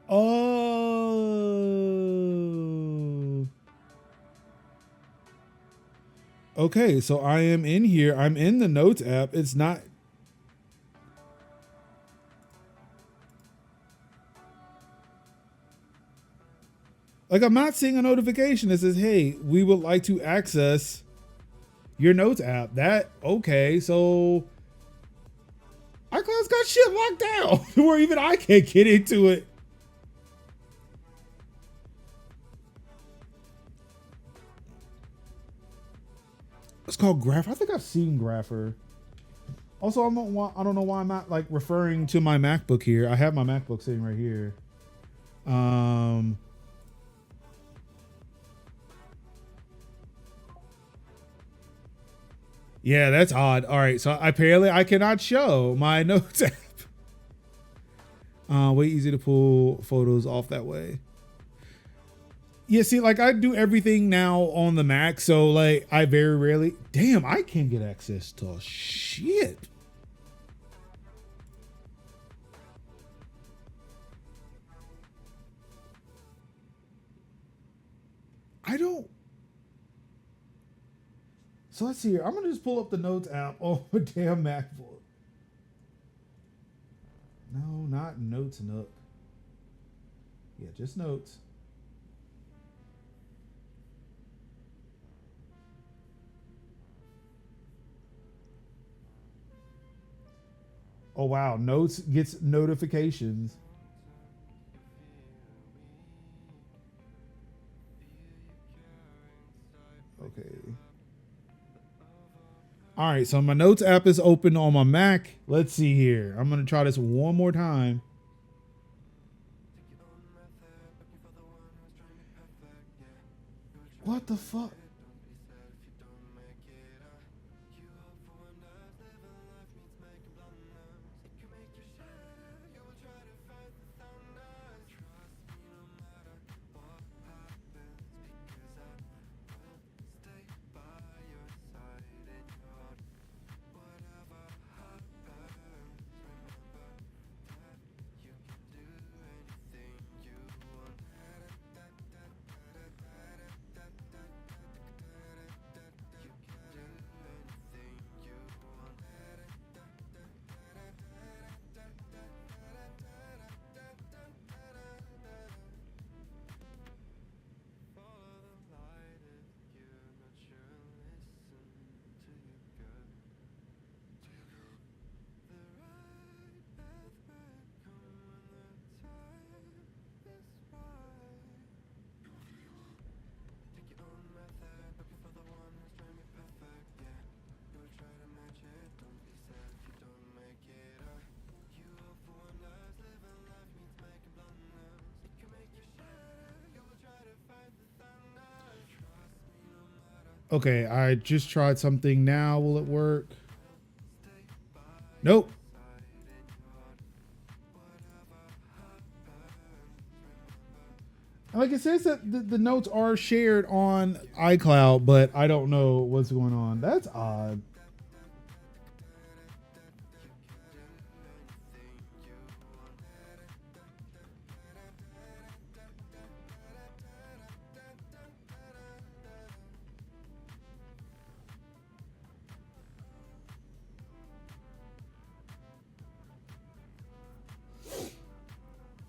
Oh. Okay, so I am in here. I'm in the Notes app. It's not. Like, I'm not seeing a notification that says, hey, we would like to access your Notes app. That, okay, so iCloud's got shit locked down where even I can't get into it. It's called Grapher. I think I've seen Grapher. Also, I don't know why I'm not like referring to my MacBook here. I have my MacBook sitting right here. Yeah, that's odd. All right, so apparently I cannot show my Notes app. Way easy to pull photos off that way. Yeah, see, like I do everything now on the Mac, so like I very rarely. Damn, I can't get access to shit. I don't. So let's see here. I'm gonna just pull up the Notes app on a damn MacBook. No, not Notes Nook. Yeah, just Notes. Oh wow, Notes gets notifications. Okay. All right, so my Notes app is open on my Mac. Let's see here. I'm gonna try this one more time. What the fuck? Okay, I just tried something now. Will it work? Nope. Like it says that the notes are shared on iCloud, but I don't know what's going on. That's odd.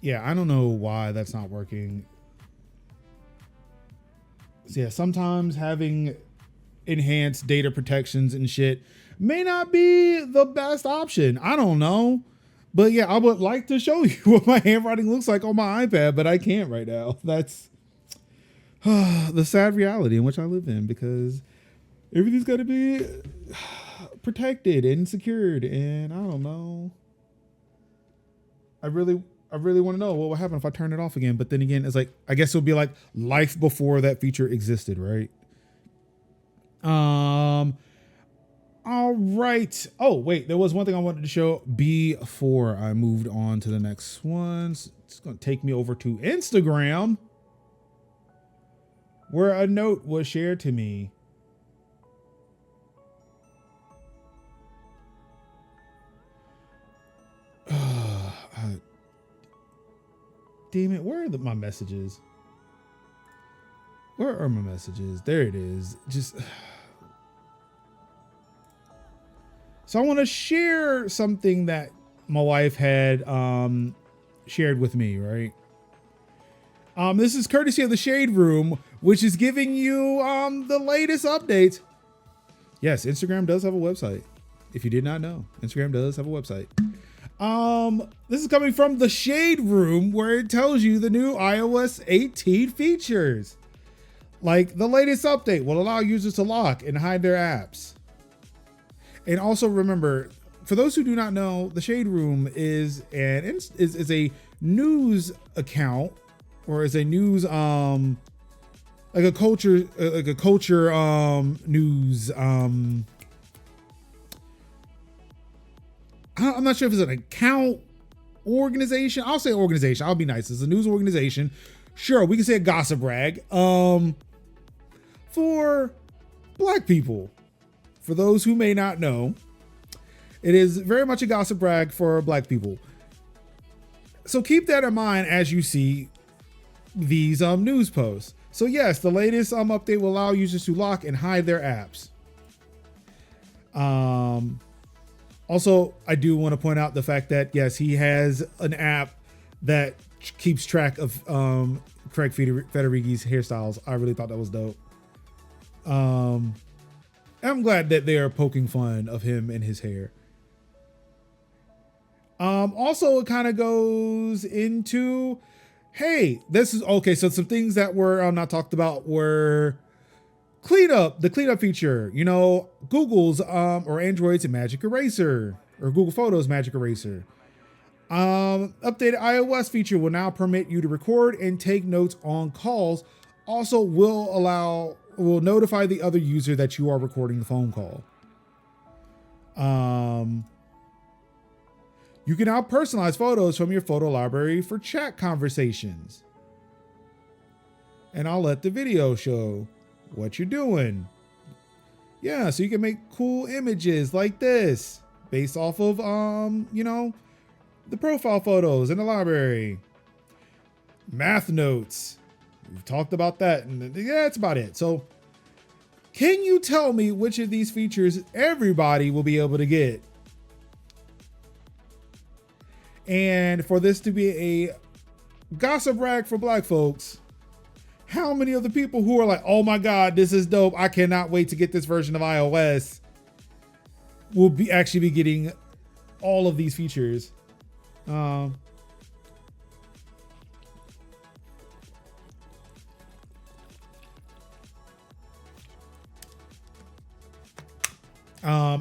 Yeah, I don't know why that's not working. So yeah, sometimes having enhanced data protections and shit may not be the best option. I don't know. But yeah, I would like to show you what my handwriting looks like on my iPad, but I can't right now. That's the sad reality in which I live in, because everything's got to be protected and secured. And I don't know. I really want to know what will happen if I turn it off again. But then again, it's like, I guess it'll be like life before that feature existed, right? All right. Oh, wait, there was one thing I wanted to show before I moved on to the next one. It's going to take me over to Instagram, where a note was shared to me. Damn it, where are my messages? Where are my messages? There it is. So I want to share something that my wife had shared with me, right? This is courtesy of the Shade Room, which is giving you the latest updates. Yes, Instagram does have a website. If you did not know, Instagram does have a website. This is coming from the Shade Room, where it tells you the new iOS 18 features. Like, the latest update will allow users to lock and hide their apps. And also remember, for those who do not know, the Shade Room is a news account, or is a news like a culture news I'm not sure if it's an account organization. I'll say organization. I'll be nice. It's a news organization. Sure, we can say a gossip rag for Black people. For those who may not know, it is very much a gossip rag for Black people. So keep that in mind as you see these news posts. So yes, the latest update will allow users to lock and hide their apps. Also, I do want to point out the fact that yes, he has an app that keeps track of Craig Federighi's hairstyles. I really thought that was dope. I'm glad that they are poking fun of him and his hair. Also, it kind of goes into, hey, this is okay. So some things that were not talked about were the cleanup feature. You know, Google's or Android's Magic Eraser or Google Photos Magic Eraser. Updated iOS feature will now permit you to record and take notes on calls. Also, will notify the other user that you are recording the phone call. You can now personalize photos from your photo library for chat conversations. And I'll let the video show what you're doing. Yeah, so you can make cool images like this based off of, you know, the profile photos in the library. Math notes. We've talked about that. And yeah, that's about it. So can you tell me which of these features everybody will be able to get? And for this to be a gossip rag for black folks, how many of the people who are like, oh my God, this is dope, I cannot wait to get this version of iOS, will actually be getting all of these features? I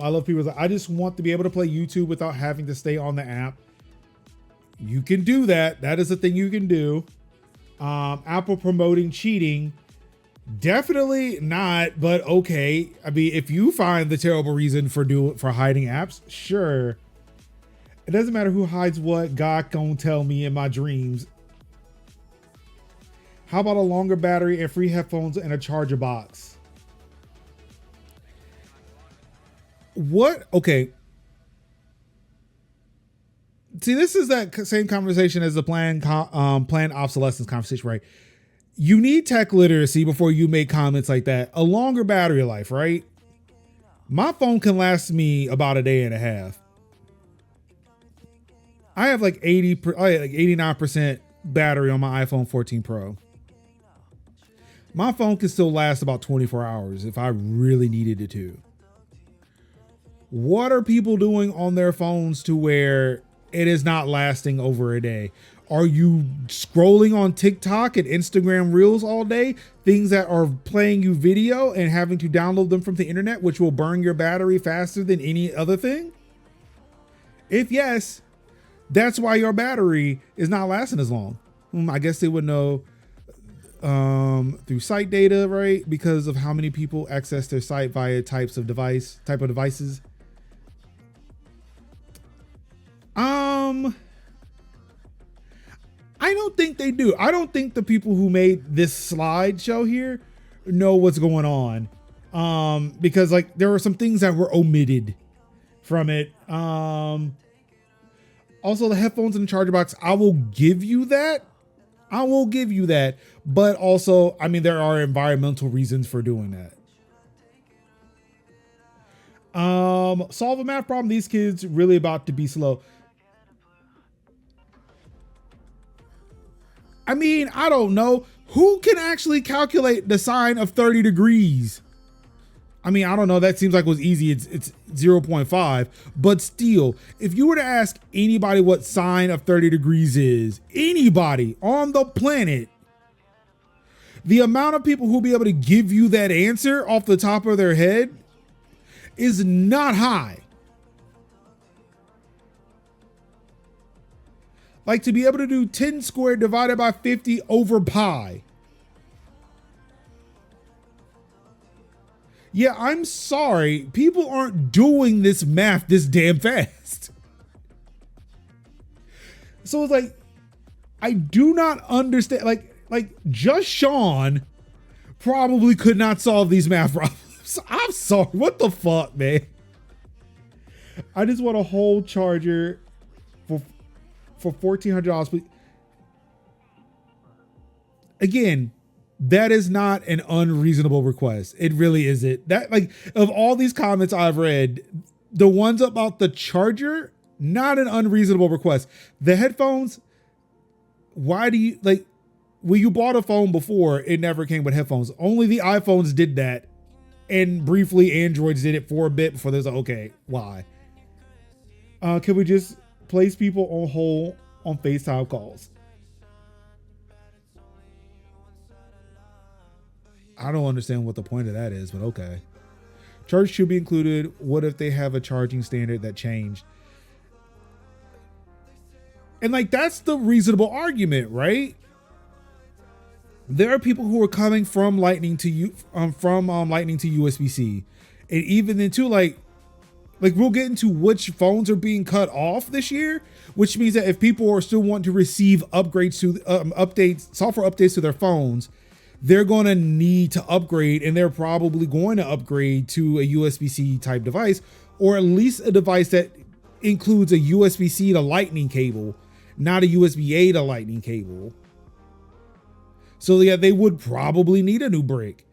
love people like, I just want to be able to play YouTube without having to stay on the app. You can do that. That is a thing you can do. Apple promoting cheating. Definitely not, but okay. I mean, if you find the terrible reason for hiding apps, sure. It doesn't matter who hides what. God gonna tell me in my dreams. How about a longer battery and free headphones and a charger box? What? Okay. See, this is that same conversation as the planned obsolescence conversation, right? You need tech literacy before you make comments like that. A longer battery life, right? My phone can last me about a day and a half. I have like 89% battery on my iPhone 14 Pro. My phone can still last about 24 hours if I really needed it to. What are people doing on their phones to where it is not lasting over a day? Are you scrolling on TikTok and Instagram Reels all day? Things that are playing you video and having to download them from the internet, which will burn your battery faster than any other thing? If yes, that's why your battery is not lasting as long. I guess they would know through site data, right? Because of how many people access their site via type of devices. I don't think they do. I don't think the people who made this slideshow here know what's going on. Because like there were some things that were omitted from it. Also the headphones and the charger box, I will give you that. But also, I mean, there are environmental reasons for doing that. Solve a math problem. These kids really about to be slow. I mean, I don't know. Who can actually calculate the sine of 30 degrees? I mean, I don't know. That seems like it was easy. It's 0.5. But still, if you were to ask anybody what sine of 30 degrees is, anybody on the planet, the amount of people who will be able to give you that answer off the top of their head is not high. Like to be able to do 10 squared divided by 50 over pi. Yeah, I'm sorry. People aren't doing this math this damn fast. So it's like, I do not understand. Like just Sean probably could not solve these math problems. I'm sorry. What the fuck, man? I just want a whole charger for $1,400. But again, that is not an unreasonable request. It really isn't. That, like, of all these comments I've read, the ones about the charger, not an unreasonable request. The headphones, why do you, like, when you bought a phone before, it never came with headphones. Only the iPhones did that. And briefly, Androids did it for a bit before there's like, okay, why? Can we just place people on hold on FaceTime calls. I don't understand what the point of that is, but okay. Charge should be included. What if they have a charging standard that changed? And like, that's the reasonable argument, right? There are people who are coming from Lightning to Lightning to USB-C, and even into like we'll get into which phones are being cut off this year, which means that if people are still wanting to receive upgrades to software updates to their phones, they're going to need to upgrade, and they're probably going to upgrade to a USB-C type device, or at least a device that includes a USB-C to Lightning cable, not a USB-A to Lightning cable. So yeah, they would probably need a new brick.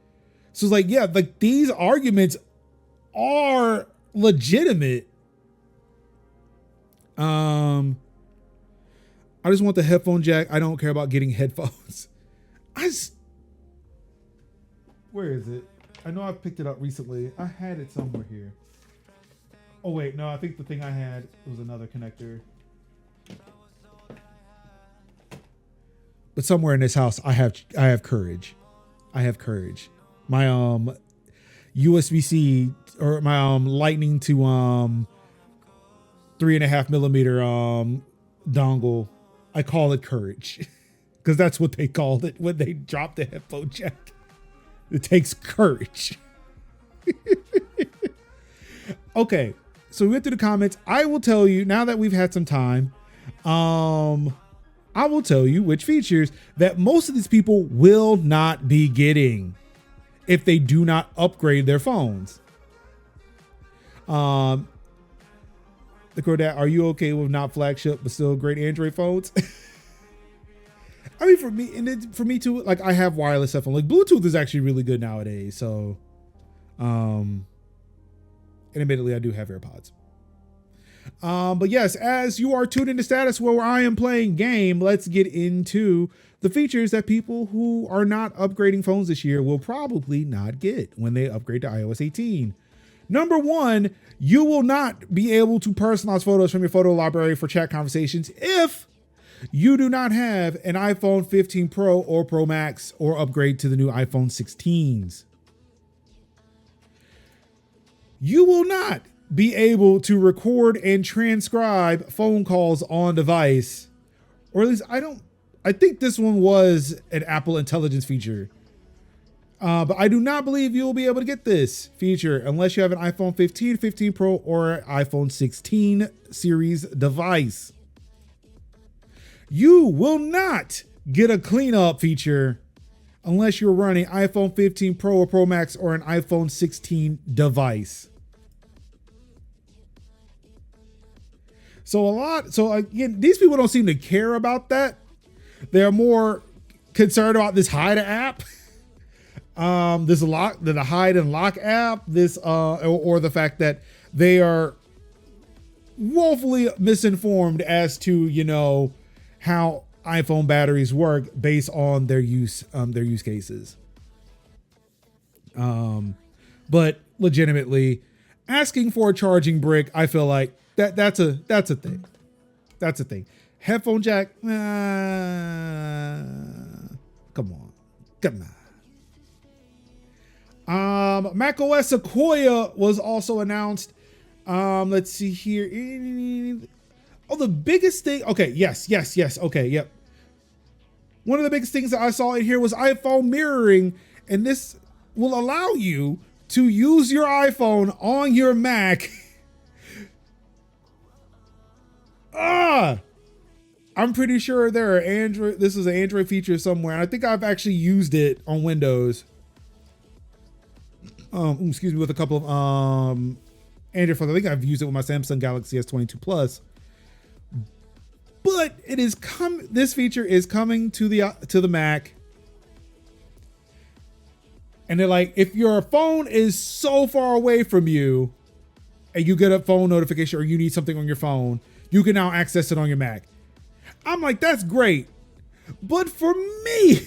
So it's like, yeah, like these arguments are legitimate. I just want the headphone jack. I don't care about getting headphones. Where is it? I know I picked it up recently. I had it somewhere here. Oh wait, no, I think the thing I had was another connector. But somewhere in this house, I have courage. I have courage. My USB-C or my Lightning to 3.5 millimeter dongle. I call it courage because that's what they called it when they dropped the headphone jack. It takes courage. Okay, so we went through the comments. I will tell you now that we've had some time. I will tell you which features that most of these people will not be getting if they do not upgrade their phones. The Crodat, are you okay with not flagship but still great Android phones? I mean, for me too, like I have wireless stuff on. Like Bluetooth is actually really good nowadays. So, and admittedly, I do have AirPods. But yes, as you are tuned into status where I am playing game, let's get into the features that people who are not upgrading phones this year will probably not get when they upgrade to iOS 18. Number one, you will not be able to personalize photos from your photo library for chat conversations if you do not have an iPhone 15 Pro or Pro Max or upgrade to the new iPhone 16s. You will not be able to record and transcribe phone calls on device, or at least I think this one was an Apple Intelligence feature. But I do not believe you'll be able to get this feature unless you have an iPhone 15, 15 Pro, or iPhone 16 series device. You will not get a cleanup feature unless you're running iPhone 15 Pro or Pro Max or an iPhone 16 device. So again, these people don't seem to care about that. They're more concerned about this hide app, the hide and lock app, or the fact that they are woefully misinformed as to, how iPhone batteries work based on their use cases. But legitimately asking for a charging brick, I feel like that's a thing. That's a thing. Headphone jack. Come on. macOS Sequoia was also announced. Let's see here. Oh, the biggest thing. Okay. Yes. Okay. Yep. One of the biggest things that I saw in here was iPhone mirroring, and this will allow you to use your iPhone on your Mac. I'm pretty sure there are this is an Android feature somewhere, and I think I've actually used it on Windows. Excuse me, with a couple of Android phones. I think I've used it with my Samsung Galaxy S22 Plus. But this feature is coming to the Mac. And they're like, if your phone is so far away from you and you get a phone notification or you need something on your phone, you can now access it on your Mac. I'm like, that's great. But for me,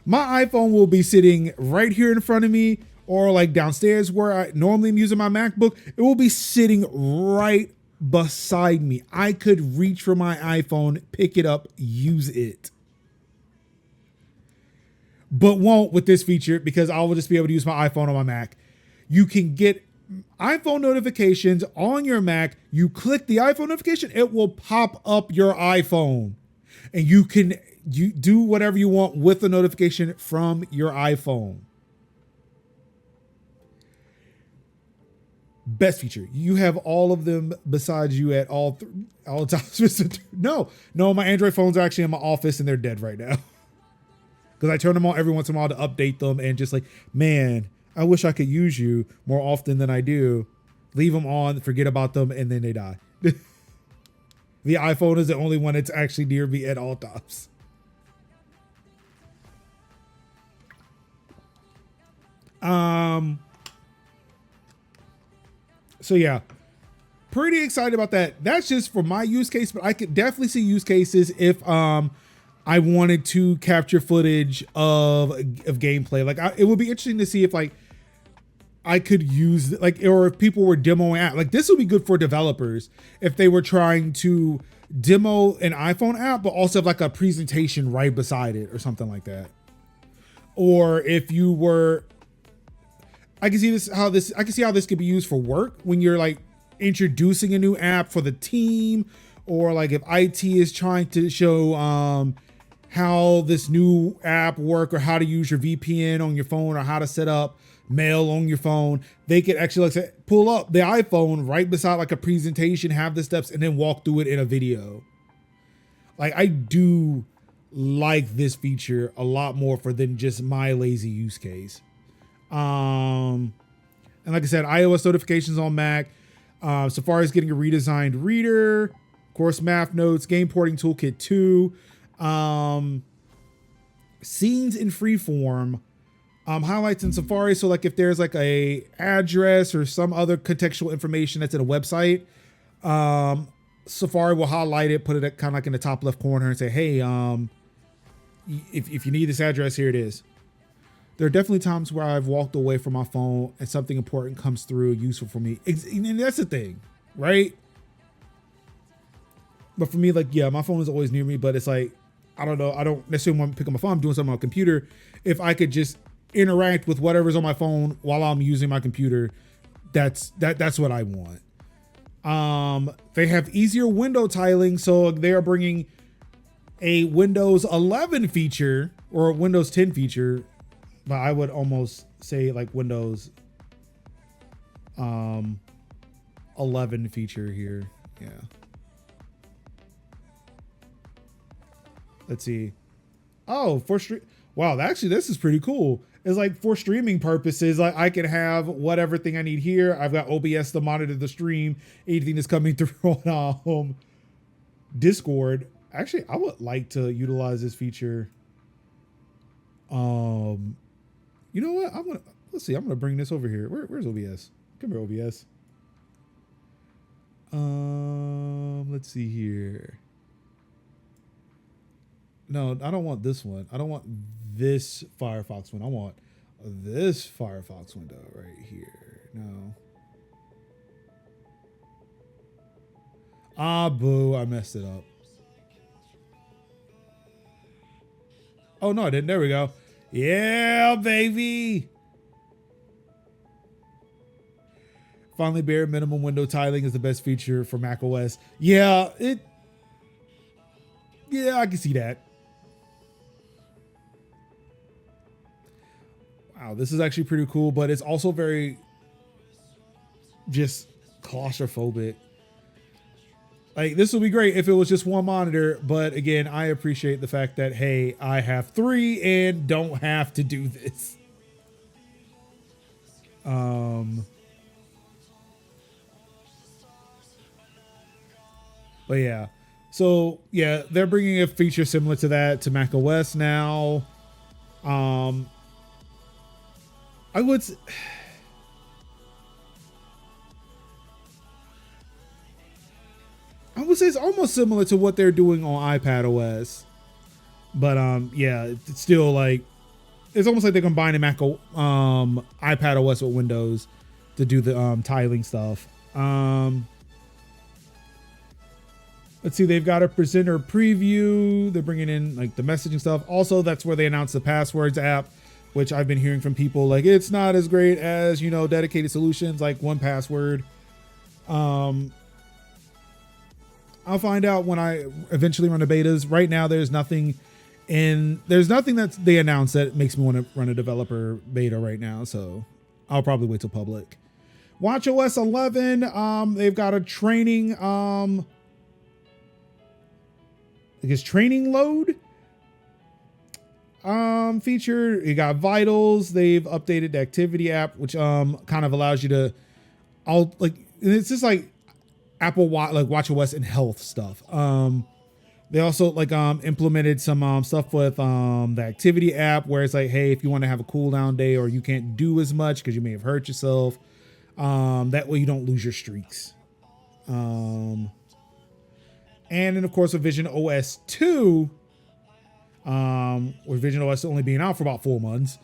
my iPhone will be sitting right here in front of me, or like downstairs where I normally am using my MacBook. It will be sitting right beside me. I could reach for my iPhone, pick it up, use it. But won't with this feature because I will just be able to use my iPhone on my Mac. You can get iPhone notifications on your Mac. You click the iPhone notification, it will pop up your iPhone. And you do whatever you want with the notification from your iPhone. Best feature. You have all of them besides you at all times. No, my Android phones are actually in my office and they're dead right now. Because I turn them on every once in a while to update them and just like, man, I wish I could use you more often than I do. Leave them on, forget about them, and then they die. The iPhone is the only one that's actually near me at all times. So yeah, pretty excited about that. That's just for my use case, but I could definitely see use cases if I wanted to capture footage of gameplay. Like it would be interesting to see if like I could use like, or if people were demoing app, like this would be good for developers if they were trying to demo an iPhone app, but also have like a presentation right beside it or something like that. Or if you were, I can see how this could be used for work when you're like introducing a new app for the team, or like if IT is trying to show how this new app work, or how to use your VPN on your phone, or how to set up mail on your phone. They could actually like say, pull up the iPhone right beside like a presentation, have the steps, and then walk through it in a video. Like I do like this feature a lot more for than just my lazy use case. And like I said, iOS notifications on Mac. Safari is getting a redesigned reader. Of course, math notes, game porting toolkit 2. Scenes in freeform. Highlights in Safari. So like if there's like a address or some other contextual information that's in a website, Safari will highlight it, put it kind of like in the top left corner and say, hey, if you need this address, here it is. There are definitely times where I've walked away from my phone and something important comes through useful for me. And that's the thing, right? But for me, like, yeah, my phone is always near me, but it's like, I don't know. I don't necessarily want to pick up my phone. I'm doing something on my computer. If I could just interact with whatever's on my phone while I'm using my computer, that's what I want. They have easier window tiling. So they are bringing a Windows 11 feature or a Windows 10 feature, but I would almost say like Windows 11 feature here. Yeah. Let's see. Oh, for stream. Wow, actually, this is pretty cool. It's like for streaming purposes, like I can have whatever thing I need here. I've got OBS to monitor the stream, anything that's coming through on Discord. Actually, I would like to utilize this feature. You know what? Let's see. I'm gonna bring this over here. Where's OBS? Come here, OBS. Let's see here. No, I don't want this one. I don't want this Firefox one. I want this Firefox window right here. No. Ah, boo. I messed it up. Oh, no, I didn't. There we go. Yeah, baby. Finally, bare minimum window tiling is the best feature for macOS. Yeah, I can see that. Wow, this is actually pretty cool, but it's also very just claustrophobic. Like, this would be great if it was just one monitor, but again, I appreciate the fact that, hey, I have 3 and don't have to do this. But yeah, so yeah, they're bringing a feature similar to that to macOS now. I would say it's almost similar to what they're doing on iPadOS, but yeah, it's still like it's almost like they're combining iPadOS with Windows to do the tiling stuff. Let's see, they've got a presenter preview. They're bringing in like the messaging stuff. Also, that's where they announced the passwords app, which I've been hearing from people like it's not as great as, you know, dedicated solutions like 1Password. I'll find out when I eventually run the betas. Right now, there's nothing that they announced that makes me want to run a developer beta right now. So I'll probably wait till public. watchOS 11, they've got a training, I guess training load feature. You got vitals. They've updated the activity app, which kind of allows you to it's just like Apple Watch, like watchOS and health stuff. They also like implemented some stuff with the activity app where it's like, hey, if you want to have a cooldown day or you can't do as much because you may have hurt yourself, that way you don't lose your streaks. And then of course with Vision OS 2, with Vision OS only being out for about 4 months.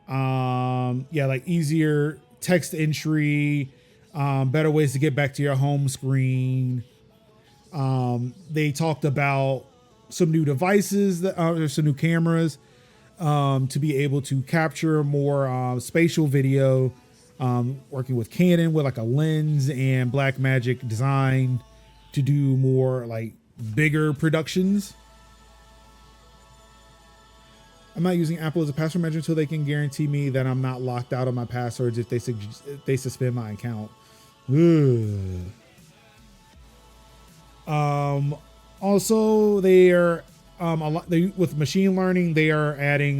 Yeah, like easier text entry, better ways to get back to your home screen. They talked about some new devices or some new cameras to be able to capture more spatial video, working with Canon with like a lens and Blackmagic design to do more like bigger productions. I'm not using Apple as a password manager until they can guarantee me that I'm not locked out of my passwords if they suspend my account. Also, they are with machine learning, they are adding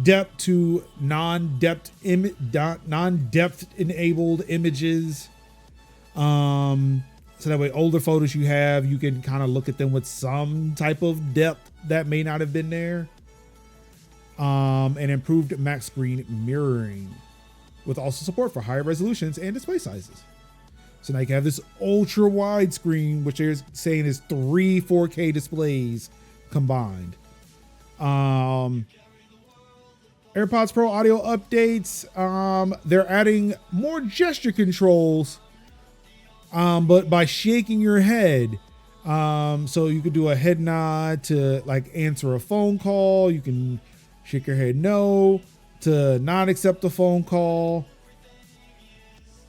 depth to non-depth enabled images. So that way older photos you have, you can kind of look at them with some type of depth that may not have been there. And improved Mac screen mirroring with also support for higher resolutions and display sizes. So now you can have this ultra wide screen, which they're saying is 3 4K displays combined. AirPods Pro audio updates. They're adding more gesture controls, but by shaking your head. So you could do a head nod to like answer a phone call. You can shake your head no to not accept a phone call.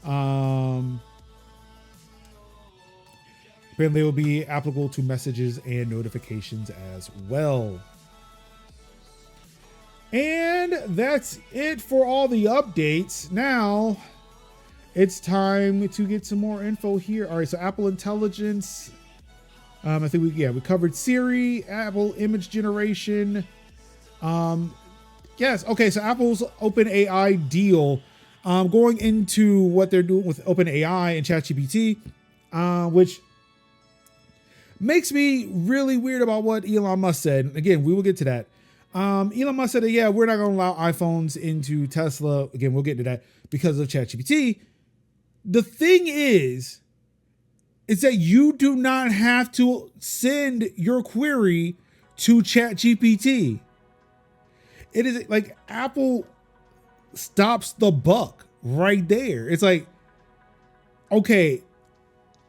Apparently it will be applicable to messages and notifications as well. And that's it for all the updates. Now it's time to get some more info here. All right, so Apple Intelligence. I think we covered Siri, Apple image generation. Yes. Okay. So Apple's OpenAI deal, going into what they're doing with OpenAI and ChatGPT, which makes me really weird about what Elon Musk said. Again, we will get to that. Elon Musk said that, yeah, we're not going to allow iPhones into Tesla. Again, we'll get to that because of ChatGPT. The thing is that you do not have to send your query to ChatGPT. It is like Apple stops the buck right there. It's like, okay,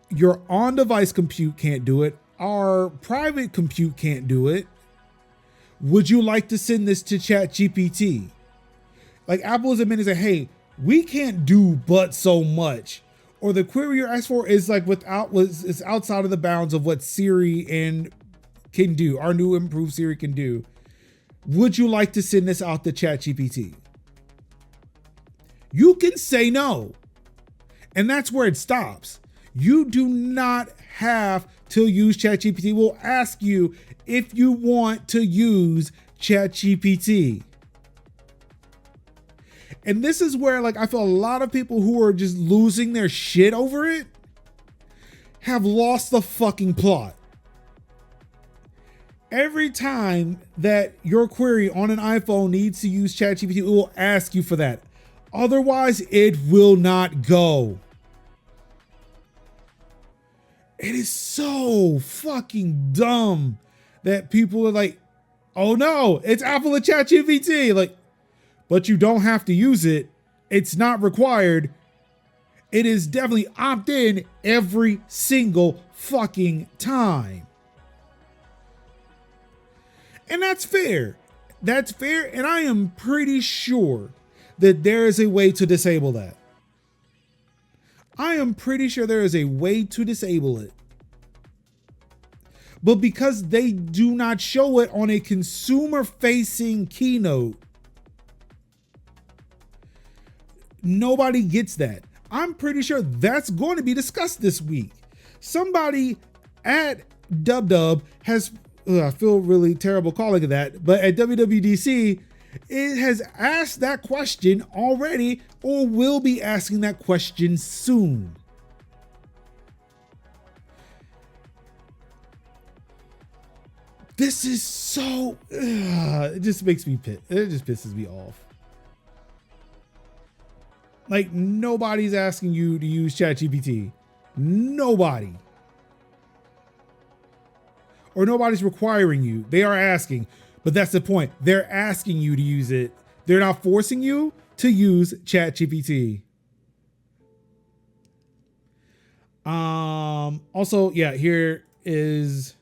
your on-device compute can't do it. Our private compute can't do it. Would you like to send this to ChatGPT? Like Apple is admitting, hey, we can't do but so much. Or the query you're asked for is like it's outside of the bounds of what Siri can do. Our new improved Siri can do. Would you like to send this out to ChatGPT? You can say no. And that's where it stops. You do not have to use ChatGPT. We'll ask you if you want to use ChatGPT. And this is where like I feel a lot of people who are just losing their shit over it have lost the fucking plot. Every time that your query on an iPhone needs to use ChatGPT, it will ask you for that. Otherwise, it will not go. It is so fucking dumb that people are like, oh no, it's Apple and ChatGPT. Like, but you don't have to use it. It's not required. It is definitely opt in every single fucking time. And that's fair. That's fair. And I am pretty sure that there is a way to disable that. I am pretty sure there is a way to disable it. But because they do not show it on a consumer-facing keynote, nobody gets that. I'm pretty sure that's going to be discussed this week. Somebody at DubDub has, I feel really terrible calling it that, but at WWDC, it has asked that question already or will be asking that question soon. This is so, it just makes me pissed. It just pisses me off. Like, nobody's asking you to use ChatGPT. Nobody. Or nobody's requiring you. They are asking, but that's the point. They're asking you to use it. They're not forcing you to use ChatGPT. Also, yeah, here is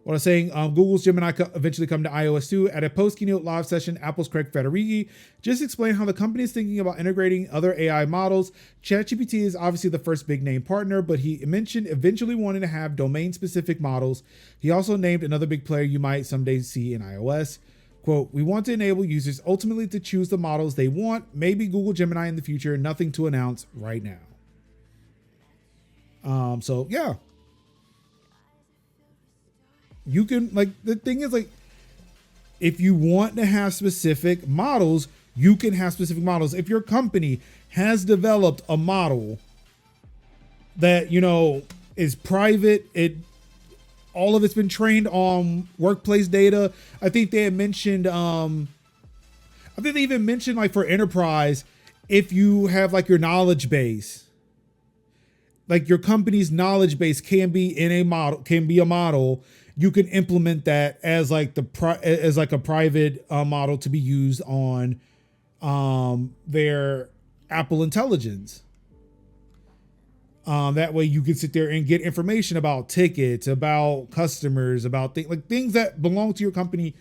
what I was saying. Google's Gemini eventually come to iOS 2. At a post-keynote live session, Apple's Craig Federighi just explained how the company is thinking about integrating other AI models. ChatGPT is obviously the first big name partner, but he mentioned eventually wanting to have domain-specific models. He also named another big player you might someday see in iOS. Quote, "We want to enable users ultimately to choose the models they want. Maybe Google Gemini in the future. Nothing to announce right now." So yeah. You can, like, the thing is, like, if you want to have specific models, you can have specific models. If your company has developed a model that, you know, is private, all of it's been trained on workplace data. I think they had mentioned, I think they even mentioned, like, for enterprise, if you have, like, your knowledge base, like your company's knowledge base can be in a model, can be a model. You can implement that as like as like a private model to be used on their Apple Intelligence. That way you can sit there and get information about tickets, about customers, about things that belong to your company.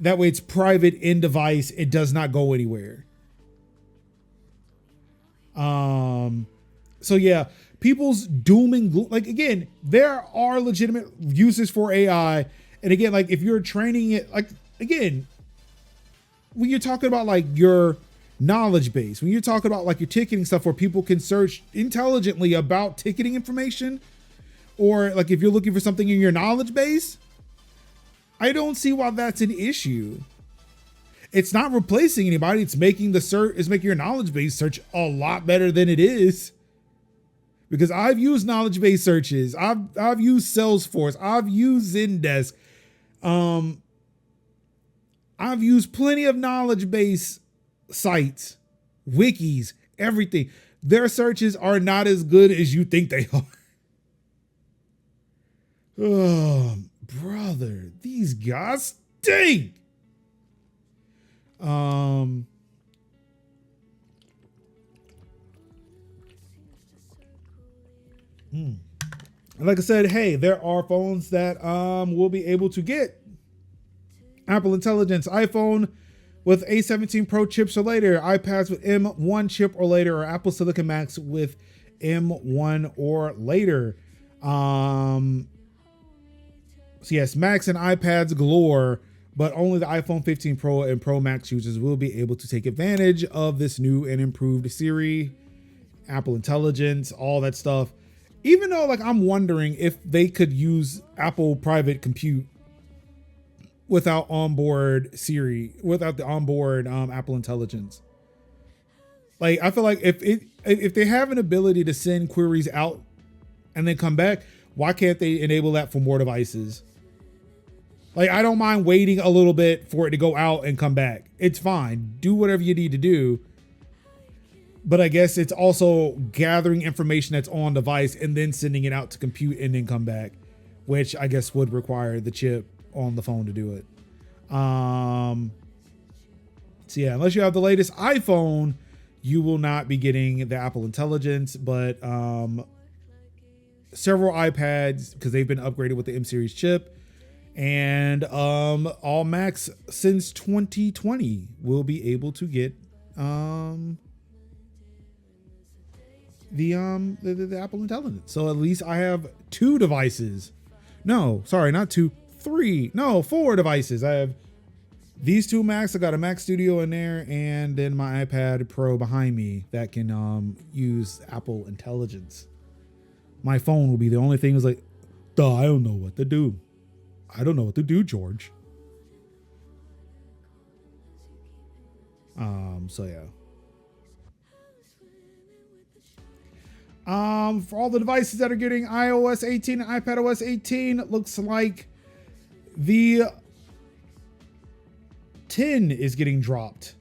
That way it's private in device. It does not go anywhere. So yeah, people's doom and gloom, like, again, there are legitimate uses for AI. And again, like, if you're training it, like, again, when you're talking about like your knowledge base, when you're talking about like your ticketing stuff where people can search intelligently about ticketing information, or like if you're looking for something in your knowledge base, I don't see why that's an issue. It's not replacing anybody. It's making the search, it's making your knowledge base search a lot better than it is. Because I've used knowledge base searches. I've used Salesforce. I've used Zendesk. I've used plenty of knowledge base sites, wikis, everything. Their searches are not as good as you think they are. Oh, brother, these guys stink. Like I said, hey, there are phones that will be able to get Apple Intelligence. iPhone with A17 Pro chips or later, iPads with M1 chip or later, or Apple Silicon Macs with M1 or later. So yes, Macs and iPads galore, but only the iPhone 15 Pro and Pro Max users will be able to take advantage of this new and improved Siri, Apple Intelligence, all that stuff. Even though, like, I'm wondering if they could use Apple private compute without onboard Siri, without the onboard Apple Intelligence. Like, I feel like if they have an ability to send queries out and then come back, why can't they enable that for more devices? Like, I don't mind waiting a little bit for it to go out and come back. It's fine. Do whatever you need to do. But I guess it's also gathering information that's on device and then sending it out to compute and then come back, which I guess would require the chip on the phone to do it. So yeah, unless you have the latest iPhone, you will not be getting the Apple Intelligence. But several iPads because they've been upgraded with the M series chip. And all Macs since 2020 will be able to get the Apple Intelligence. So at least I have 2 devices. No, sorry, not 2, 3, no, 4 devices. I have these 2 Macs. I got a Mac Studio in there, and then my iPad Pro behind me that can use Apple Intelligence. My phone will be the only thing that's like, duh, I don't know what to do. I don't know what to do, George. So yeah. For all the devices that are getting iOS 18 and iPadOS 18, it looks like the 10 is getting dropped.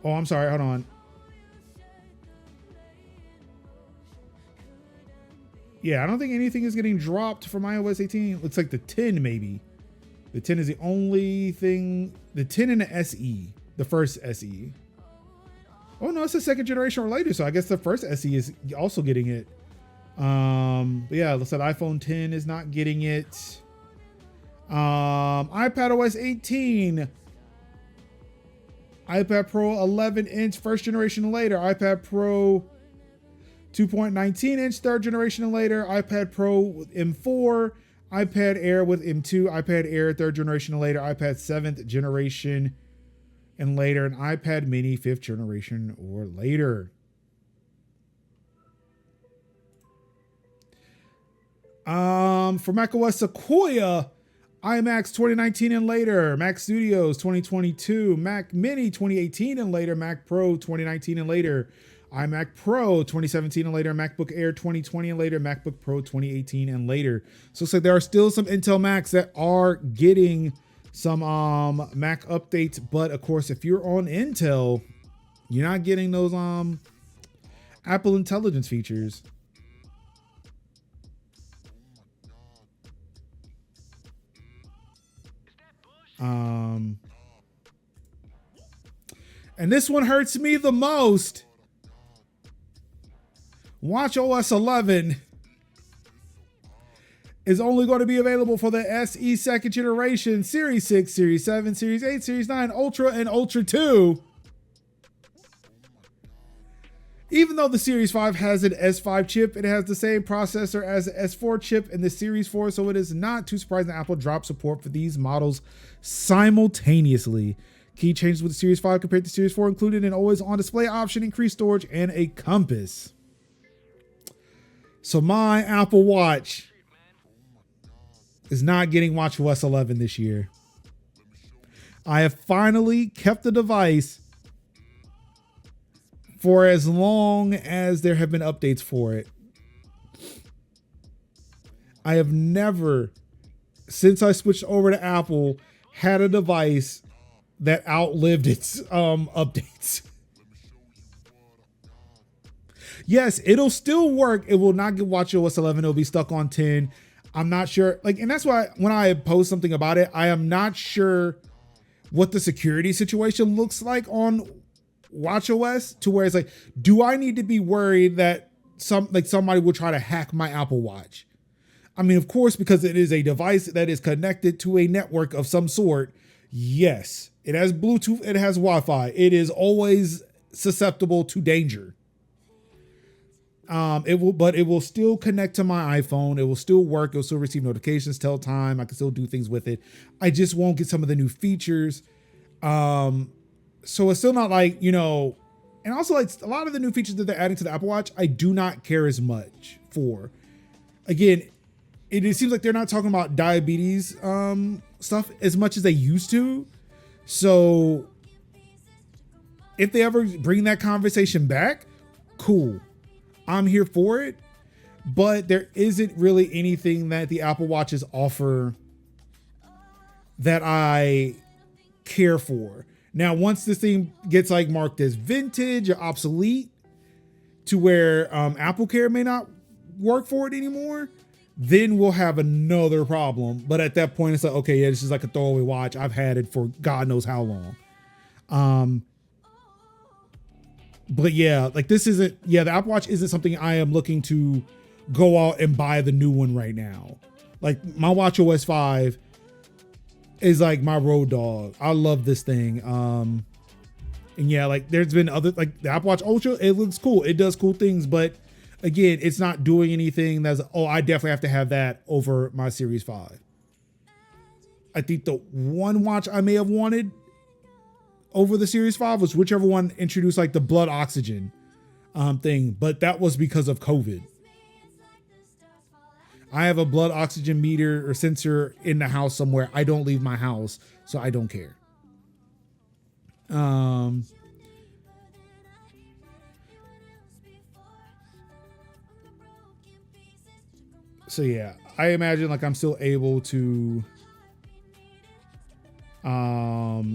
Oh, I'm sorry. Hold on. Yeah, I don't think anything is getting dropped from iOS 18. Looks like the 10 maybe. The 10 is the only thing. The 10 and the SE, the first SE. Oh no, it's the 2nd generation or later. So I guess the first SE is also getting it. But yeah, looks like iPhone 10 is not getting it. iPadOS 18. iPad Pro 11-inch, 1st generation and later. iPad Pro 2.19-inch, 3rd generation and later. iPad Pro with M4, iPad Air with M2, iPad Air 3rd generation and later, iPad 7th generation and later, and iPad Mini 5th generation or later. For macOS Sequoia, iMacs 2019 and later, Mac Studios 2022, Mac Mini 2018 and later, Mac Pro 2019 and later, iMac Pro 2017 and later, MacBook Air 2020 and later, MacBook Pro 2018 and later. So it's like there are still some Intel Macs that are getting some Mac updates, but of course, if you're on Intel, you're not getting those Apple Intelligence features. And this one hurts me the most. watchOS 11 is only going to be available for the SE 2nd generation, Series 6, Series 7, Series 8, Series 9, Ultra, and Ultra 2. Even though the Series 5 has an S5 chip, it has the same processor as the S4 chip in the Series 4, so it is not too surprising that Apple dropped support for these models simultaneously. Key changes with the Series 5 compared to Series 4 included an always-on display option, increased storage, and a compass. So my Apple Watch is not getting watchOS 11 this year. I have finally kept the device for as long as there have been updates for it. I have never, since I switched over to Apple, had a device that outlived its updates. Yes, it'll still work. It will not get watchOS 11. It'll be stuck on 10. I'm not sure. And that's why when I post something about it, I am not sure what the security situation looks like on watchOS, to where it's like, do I need to be worried that somebody will try to hack my Apple Watch? I mean, of course, because it is a device that is connected to a network of some sort. Yes, it has Bluetooth, it has Wi-Fi. It is always susceptible to danger. It will still connect to my iPhone. It will still work. It'll still receive notifications, tell time. I can still do things with it. I just won't get some of the new features. So it's still not like, and also like a lot of the new features that they're adding to the Apple Watch, I do not care as much for. Again, it seems like they're not talking about diabetes stuff as much as they used to. So if they ever bring that conversation back, cool. I'm here for it. But there isn't really anything that the Apple Watches offer that I care for. Now, once this thing gets marked as vintage or obsolete, to where Apple Care may not work for it anymore, then we'll have another problem. But at that point, it's like, okay, yeah, this is like a throwaway watch. I've had it for God knows how long. But yeah, like this isn't, the Apple Watch isn't something I am looking to go out and buy the new one right now. Like my watchOS 5 is like my road dog. I love this thing. And yeah, like there's been other, like the Apple Watch Ultra, it looks cool. It does cool things, but again, it's not doing anything that's, oh, I definitely have to have that over my Series 5. I think the one watch I may have wanted over the Series 5 was whichever one introduced like the blood oxygen thing, but that was because of COVID. I have a blood oxygen meter or sensor in the house somewhere. I don't leave my house, so I don't care. So yeah, I imagine like I'm still able to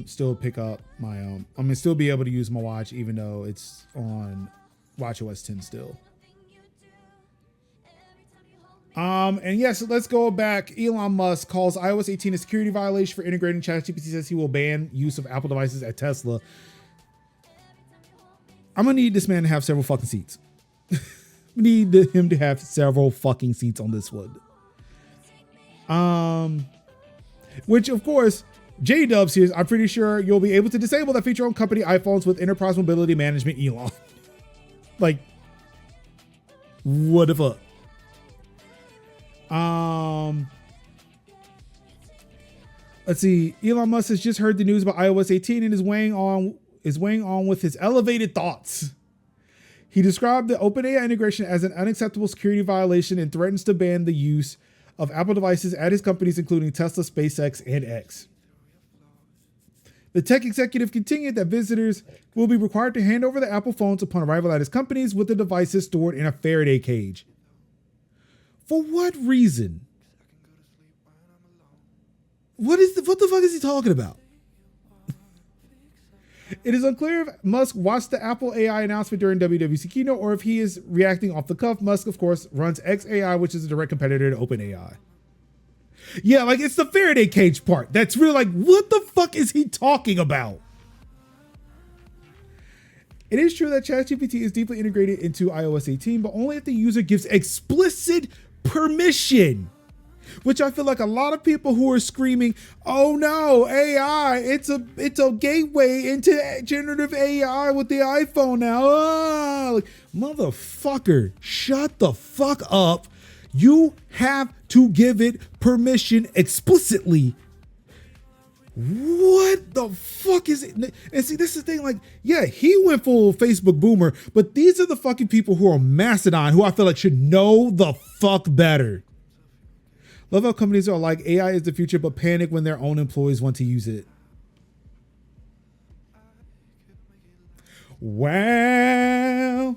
still pick up my still be able to use my watch even though it's on watchOS 10 still. And yes, let's go back. Elon Musk calls iOS 18 a security violation for integrating ChatGPT, says he will ban use of Apple devices at Tesla. I'm gonna need this man to have several fucking seats. Need him to have several fucking seats on this one. Which of course, J-Dubs here, I'm pretty sure you'll be able to disable that feature on company iPhones with enterprise mobility management, Elon. Like, what the fuck? Let's see. Elon Musk has just heard the news about iOS 18 and is weighing on with his elevated thoughts. He described the OpenAI integration as an unacceptable security violation and threatens to ban the use of Apple devices at his companies, including Tesla, SpaceX, and X. The tech executive continued that visitors will be required to hand over the Apple phones upon arrival at his companies with the devices stored in a Faraday cage. For what reason? What the fuck is he talking about? It is unclear if Musk watched the Apple AI announcement during WWDC keynote or if he is reacting off the cuff. Musk, of course, runs xAI, which is a direct competitor to OpenAI. Yeah, like it's the Faraday cage part. That's really like, what the fuck is he talking about? It is true that ChatGPT is deeply integrated into iOS 18, but only if the user gives explicit permission. Which I feel like a lot of people who are screaming, "Oh no, AI! It's a gateway into generative AI with the iPhone now." Ah! Like, motherfucker, shut the fuck up! You have to give it permission explicitly. What the fuck is it? And see, this is the thing. Like, yeah, he went full Facebook boomer, but these are the fucking people who are Mastodon, who I feel like should know the fuck better. Love how companies are like, AI is the future, but panic when their own employees want to use it. Wow.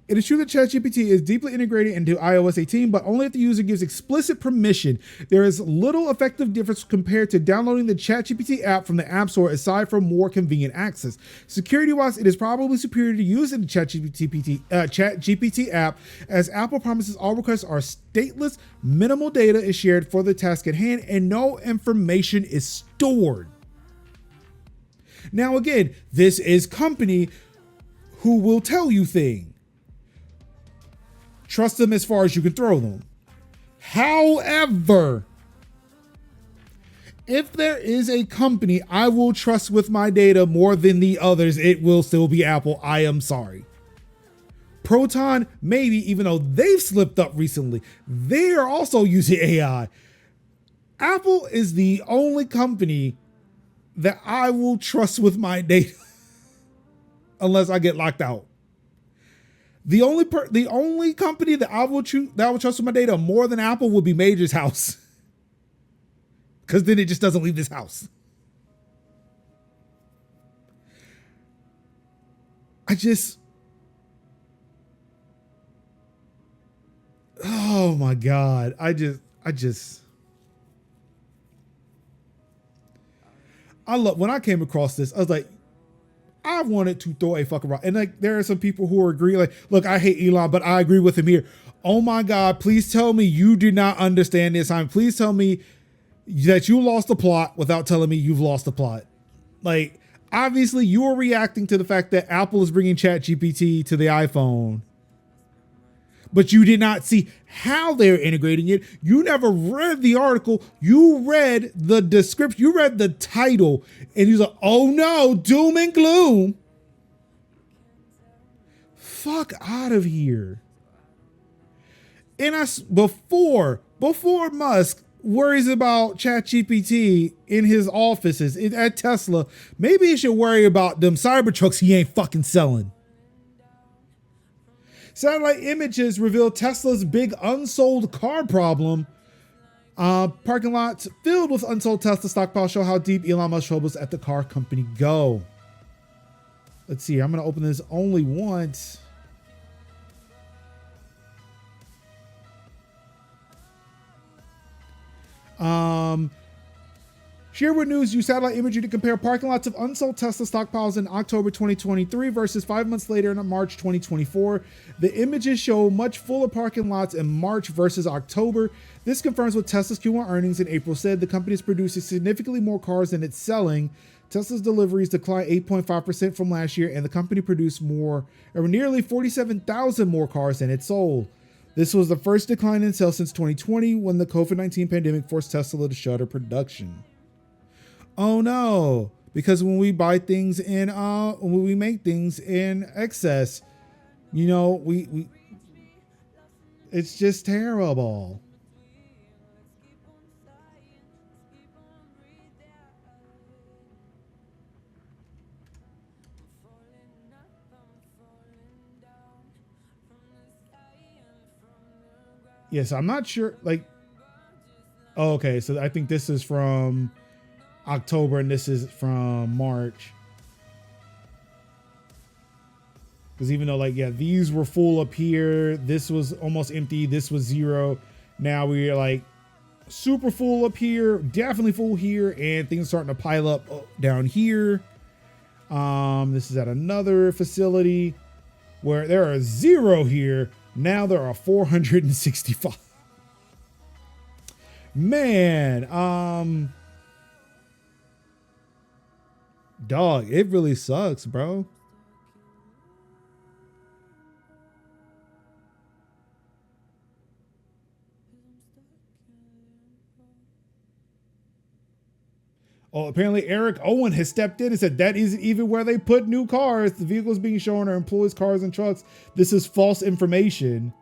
It is true that ChatGPT is deeply integrated into iOS 18, but only if the user gives explicit permission. There is little effective difference compared to downloading the ChatGPT app from the App Store, aside from more convenient access. Security-wise, it is probably superior to using the ChatGPT app, as Apple promises all requests are stateless, minimal data is shared for the task at hand, and no information is stored. Now again, this is company who will tell you things. Trust them as far as you can throw them. However, if there is a company I will trust with my data more than the others, it will still be Apple. I am sorry. Proton, maybe, even though they've slipped up recently, they are also using AI. Apple is the only company that I will trust with my data unless I get locked out. The only company that I will trust with my data more than Apple would be Major's house, because then it just doesn't leave this house. Oh my God. I love, when I came across this, I was like, I wanted to throw a fucking rock. And like, there are some people who are agree, like, look, I hate Elon, but I agree with him here. Oh my God, please tell me you did not understand this. Please tell me that you lost the plot without telling me you've lost the plot. Like, Obviously, you are reacting to the fact that Apple is bringing ChatGPT to the iPhone, but you did not see how they're integrating it. You never read the article. You read the description. You read the title, and he's like, "Oh no, doom and gloom." Fuck out of here. And before Musk worries about ChatGPT in his offices at Tesla, maybe he should worry about them Cybertrucks he ain't fucking selling. Satellite images reveal Tesla's big unsold car problem. Parking lots filled with unsold Tesla stockpiles show how deep Elon Musk's troubles at the car company go. Let's see. I'm going to open this only once. Sherwood News used satellite imagery to compare parking lots of unsold Tesla stockpiles in October 2023 versus 5 months later in March 2024. The images show much fuller parking lots in March versus October. This confirms what Tesla's Q1 earnings in April said. The company is producing significantly more cars than it's selling. Tesla's deliveries declined 8.5% from last year, and the company produced nearly 47,000 more cars than it sold. This was the first decline in sales since 2020 when the COVID-19 pandemic forced Tesla to shutter production. Oh no, because when we buy things when we make things in excess, we it's just terrible. Yes, I'm not sure. Okay, so I think this is from October and this is from March. Because even though these were full up here, this was almost empty, this was zero. Now we're super full up here, definitely full here, and things are starting to pile up down here. This is at another facility where there are zero here. Now there are 465. Man, dog, it really sucks, bro. Oh, apparently Eric Owen has stepped in and said that isn't even where they put new cars. The vehicles being shown are employees' cars and trucks. This is false information.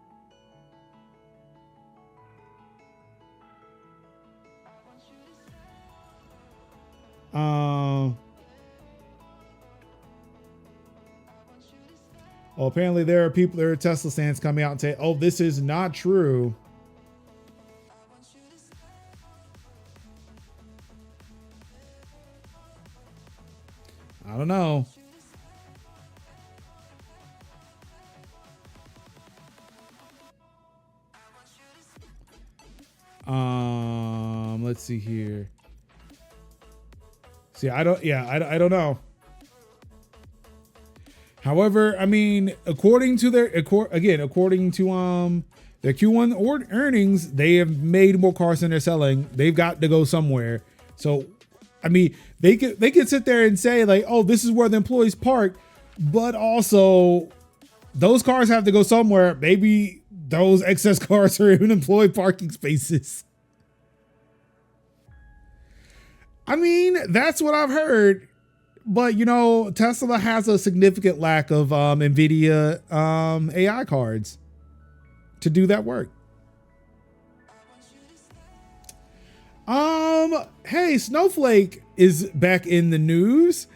Well, apparently there are Tesla stands coming out and say, "Oh, this is not true." I don't know. Let's see here. See, I don't know. However, I mean, according to their Q1 earnings, they have made more cars than they're selling. They've got to go somewhere. So, I mean, they can sit there and say "Oh, this is where the employees park," but also those cars have to go somewhere. Maybe those excess cars are in employee parking spaces. I mean, that's what I've heard. But Tesla has a significant lack of NVIDIA AI cards to do that work. Hey, Snowflake is back in the news.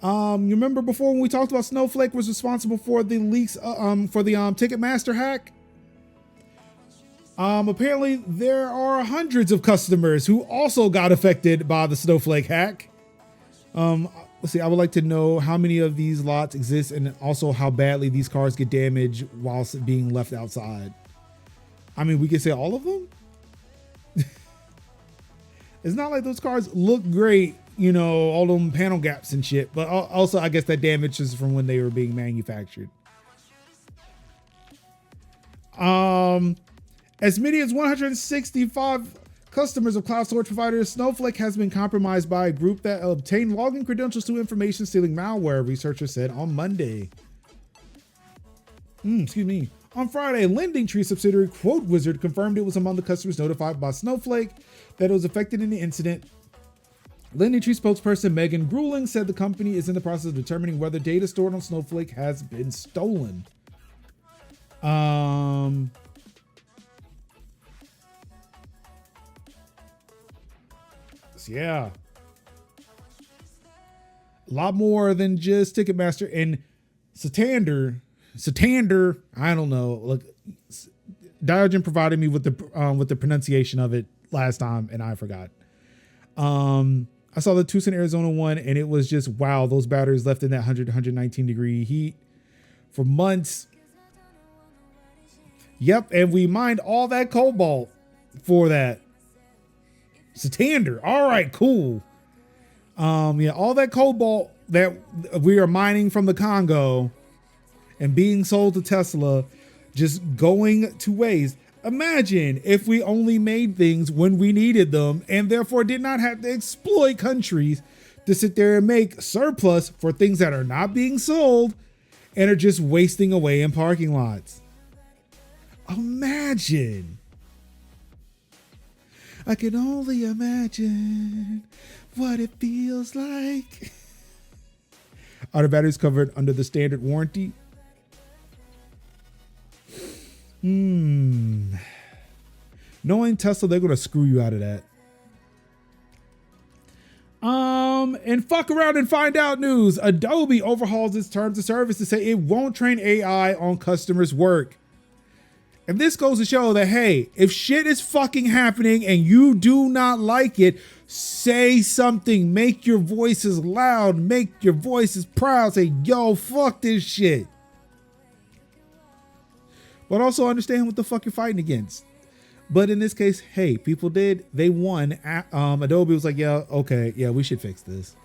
You remember before when we talked about Snowflake was responsible for the leaks for the Ticketmaster hack? Apparently there are hundreds of customers who also got affected by the Snowflake hack. Let's see, I would like to know how many of these lots exist and also how badly these cars get damaged whilst being left outside. I mean, we could say all of them. It's not like those cars look great, all them panel gaps and shit, but also I guess that damage is from when they were being manufactured. As many as 165 Customers of cloud storage provider Snowflake has been compromised by a group that obtained login credentials to information stealing malware, researchers said on Monday. On Friday, LendingTree subsidiary Quote Wizard confirmed it was among the customers notified by Snowflake that it was affected in the incident. LendingTree spokesperson Megan Grueling said the company is in the process of determining whether data stored on Snowflake has been stolen. Yeah. A lot more than just Ticketmaster and Satander, I don't know. Look, Diogen provided me with the pronunciation of it last time and I forgot. I saw the Tucson, Arizona one and it was just, wow, those batteries left in that 119 degree heat for months. Yep, and we mined all that cobalt for that. Satander. All right, cool. Yeah, all that cobalt that we are mining from the Congo and being sold to Tesla, just going to waste. Imagine if we only made things when we needed them and therefore did not have to exploit countries to sit there and make surplus for things that are not being sold and are just wasting away in parking lots. Imagine. I can only imagine what it feels like. Are the batteries covered under the standard warranty? Knowing Tesla, they're going to screw you out of that. And fuck around and find out news. Adobe overhauls its terms of service to say it won't train AI on customers' work. And this goes to show that, hey, if shit is fucking happening and you do not like it, say something. Make your voices loud. Make your voices proud. Say, yo, fuck this shit. But also understand what the fuck you're fighting against. But in this case, hey, people did. They won. Adobe was like, yeah, okay, yeah, we should fix this.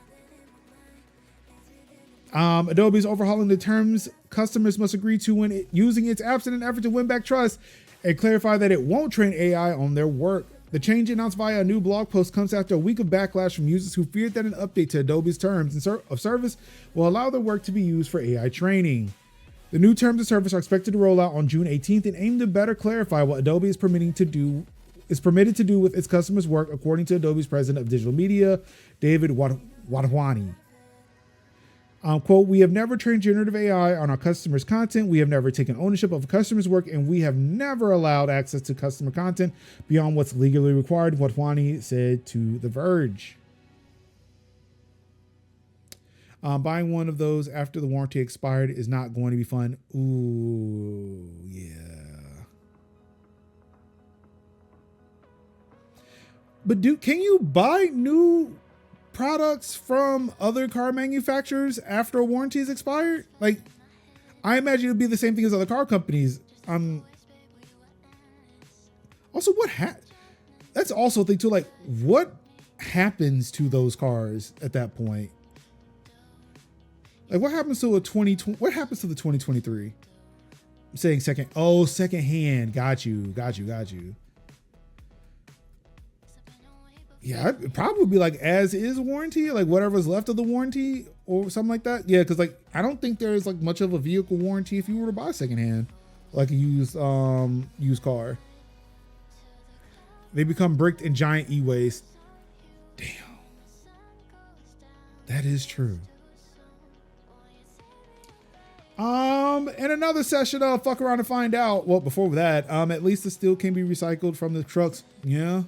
Adobe's overhauling the terms customers must agree to when using its apps in an effort to win back trust and clarify that it won't train AI on their work. The change announced via a new blog post comes after a week of backlash from users who feared that an update to Adobe's terms of service will allow their work to be used for AI training. The new terms of service are expected to roll out on June 18th and aim to better clarify what Adobe is permitted to do with its customers' work, according to Adobe's president of digital media, David Wadhwani. Quote, we have never trained generative AI on our customers' content. We have never taken ownership of a customer's work, and we have never allowed access to customer content beyond what's legally required, Wadhwani said to The Verge. Buying one of those after the warranty expired is not going to be fun. Ooh, yeah. But can you buy new products from other car manufacturers after a warranty is expired? Like, I imagine it would be the same thing as other car companies. Also, that's also a thing too. Like, what happens to those cars at that point? Like, what happens to what happens to the 2023? I'm saying secondhand. Got you. Yeah, it'd probably be like as is warranty, like whatever's left of the warranty or something like that. Yeah, because like I don't think there's like much of a vehicle warranty if you were to buy secondhand, like a used car. They become bricked in giant e-waste. Damn, that is true. And another session of fuck around and find out. Well, before that, at least the steel can be recycled from the trucks. Yeah.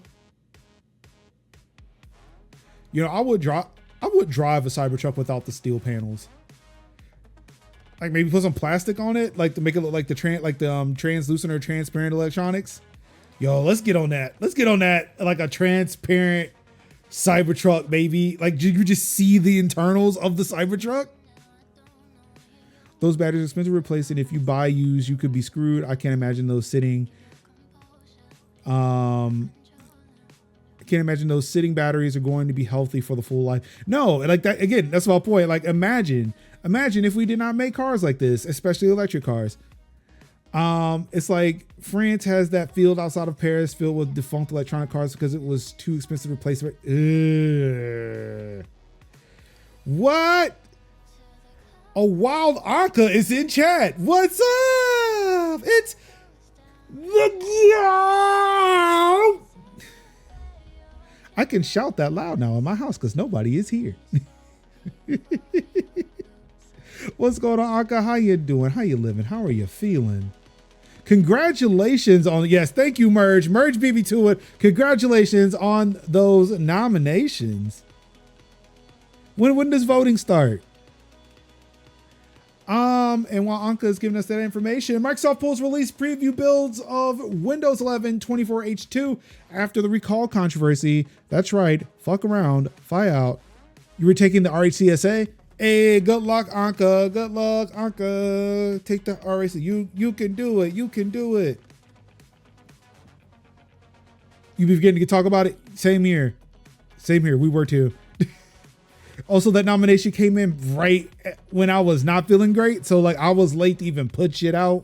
You know, I would drive a Cybertruck without the steel panels. Like maybe put some plastic on it, like to make it look like the translucent or transparent electronics. Yo, let's get on that. Like a transparent Cybertruck, baby. Like you just see the internals of the Cybertruck. Those batteries are expensive to replace, and if you buy used, you could be screwed. I can't imagine those sitting. I can't imagine those sitting batteries are going to be healthy for the full life. No, like that again. That's my point. Like imagine if we did not make cars like this, especially electric cars. It's like France has that field outside of Paris filled with defunct electronic cars because it was too expensive to replace it. What? A wild Anka is in chat. What's up? It's the I can shout that loud now in my house because nobody is here. What's going on, Anka? How you doing? How you living? How are you feeling? Congratulations on, yes, thank you, Merge beat me to it. Congratulations on those nominations. When does voting start? And while Anka is giving us that information, Microsoft pulls release preview builds of Windows 11 24H2 after the recall controversy. That's right, fuck around, fly out. You were taking the RHCSA? Hey, good luck, Anka. Good luck, Anka. Take the RHC. You can do it. You can do it. You be beginning to talk about it? Same here. Same here. We were too. Also, that nomination came in right when I was not feeling great. So like I was late to even put shit out.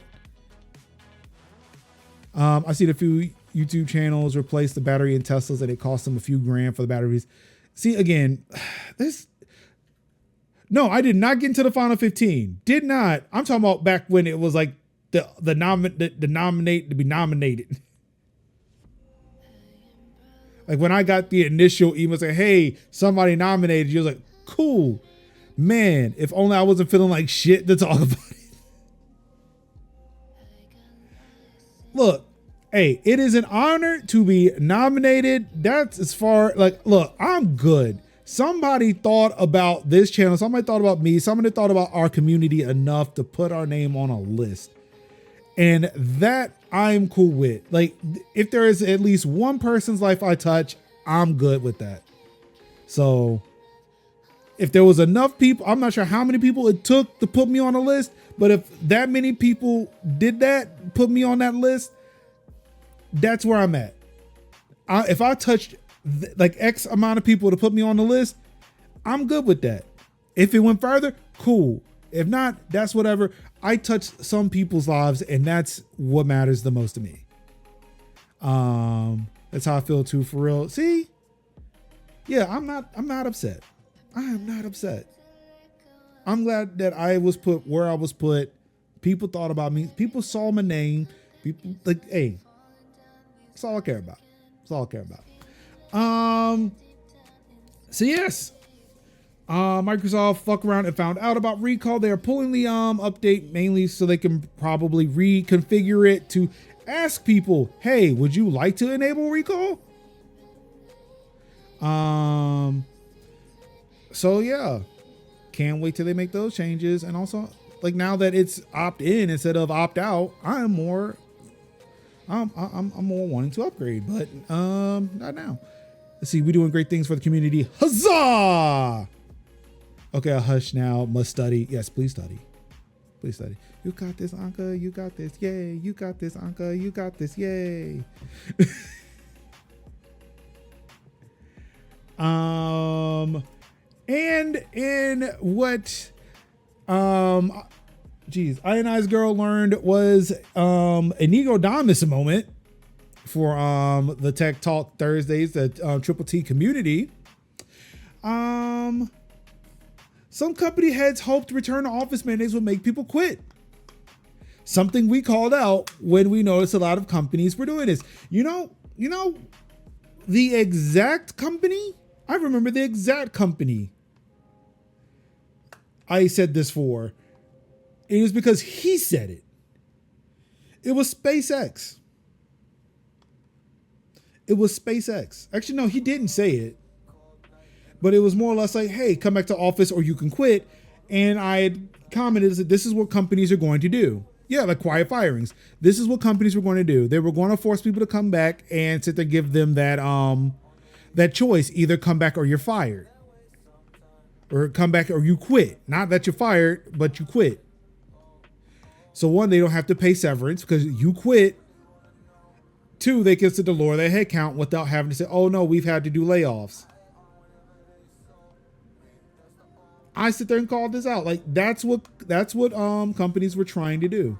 I seen a few YouTube channels replace the battery in Teslas and it cost them a few grand for the batteries. See, again, no, I did not get into the final 15. Did not. I'm talking about back when it was like the nominate to be nominated. Like when I got the initial email saying, hey, somebody nominated you, I was like, cool. Man, if only I wasn't feeling like shit to talk about it. Look, hey, it is an honor to be nominated. That's as far, like, look, I'm good. Somebody thought about this channel. Somebody thought about me. Somebody thought about our community enough to put our name on a list. And that I'm cool with. Like, if there is at least one person's life I touch, I'm good with that. So if there was enough people, I'm not sure how many people it took to put me on a list, but if that many people did that, put me on that list, that's where I'm at. If I touched like X amount of people to put me on the list, I'm good with that. If it went further, cool. If not, that's whatever. I touched some people's lives and that's what matters the most to me. That's how I feel too, for real. See? Yeah, I'm not upset. I am not upset. I'm glad that I was put where I was put. People thought about me. People saw my name. People like, hey, that's all I care about. That's all I care about. So yes, Microsoft fuck around and found out about recall. They are pulling the update mainly so they can probably reconfigure it to ask people, hey, would you like to enable recall? So yeah, can't wait till they make those changes. And also, like, now that it's opt in instead of opt out, I'm more wanting to upgrade, but not now. Let's see, we're doing great things for the community. Huzzah! Okay, I'll hush now. Must study. Yes, please study. Please study. You got this, Anka. You got this. Yay. You got this, Anka. You got this. Yay. And in what Ionized Girl learned was an Egodamus moment for the Tech Talk Thursdays, the Triple T community. Some company heads hoped return to office mandates would make people quit. Something we called out when we noticed a lot of companies were doing this. You know, the exact company, I remember the exact company I said this for. It was because he said it. It was SpaceX. It was SpaceX. Actually, no, he didn't say it. But it was more or less like, hey, come back to office or you can quit. And I had commented that this is what companies are going to do. Yeah, like quiet firings. This is what companies were going to do. They were going to force people to come back and sit there, give them that that choice. Either come back or you're fired. Or come back or you quit. Not that you're fired, but you quit. So one, they don't have to pay severance because you quit. Two, they can sit to lower their headcount without having to say, oh no, we've had to do layoffs. I sit there and call this out. Like that's what companies were trying to do.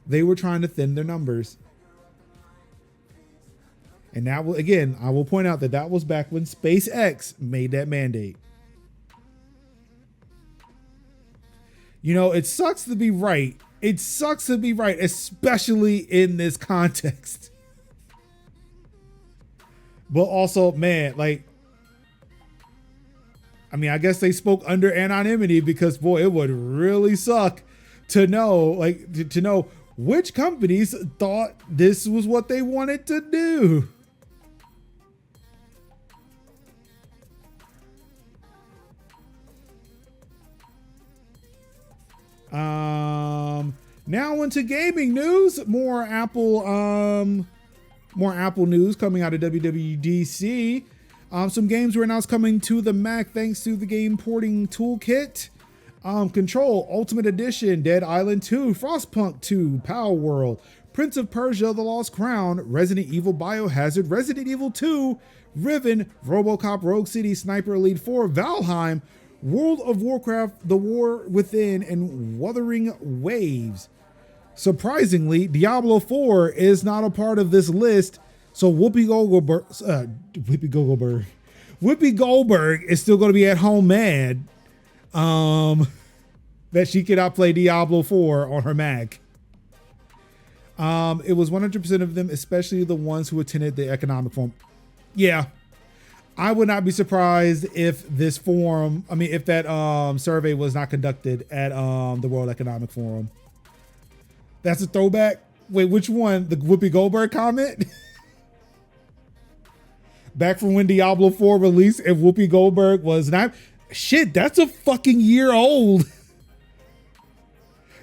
They were trying to thin their numbers. And that will, again, I will point out that that was back when SpaceX made that mandate. You know, it sucks to be right. It sucks to be right, especially in this context. But also, man, like, I mean, I guess they spoke under anonymity because, boy, it would really suck to know, like, to know which companies thought this was what they wanted to do. Now into gaming news, more Apple news coming out of WWDC. Some games were announced coming to the Mac thanks to the game porting toolkit. Control Ultimate Edition, Dead Island 2, Frostpunk 2, Power World, Prince of Persia: The Lost Crown, Resident Evil Biohazard, Resident Evil 2, Riven, RoboCop Rogue City, Sniper Elite 4, Valheim, World of Warcraft: The War Within, and Wuthering Waves. Surprisingly, Diablo 4 is not a part of this list, so Whoopi Goldberg is still going to be at home mad that she cannot play Diablo 4 on her Mac. It was 100% of them, especially the ones who attended the economic forum. Yeah, I would not be surprised if this forum, I mean, if that survey was not conducted at the World Economic Forum. That's a throwback. Wait, which one? The Whoopi Goldberg comment? Back from when Diablo 4 released and Whoopi Goldberg was not. Shit, that's a fucking year old.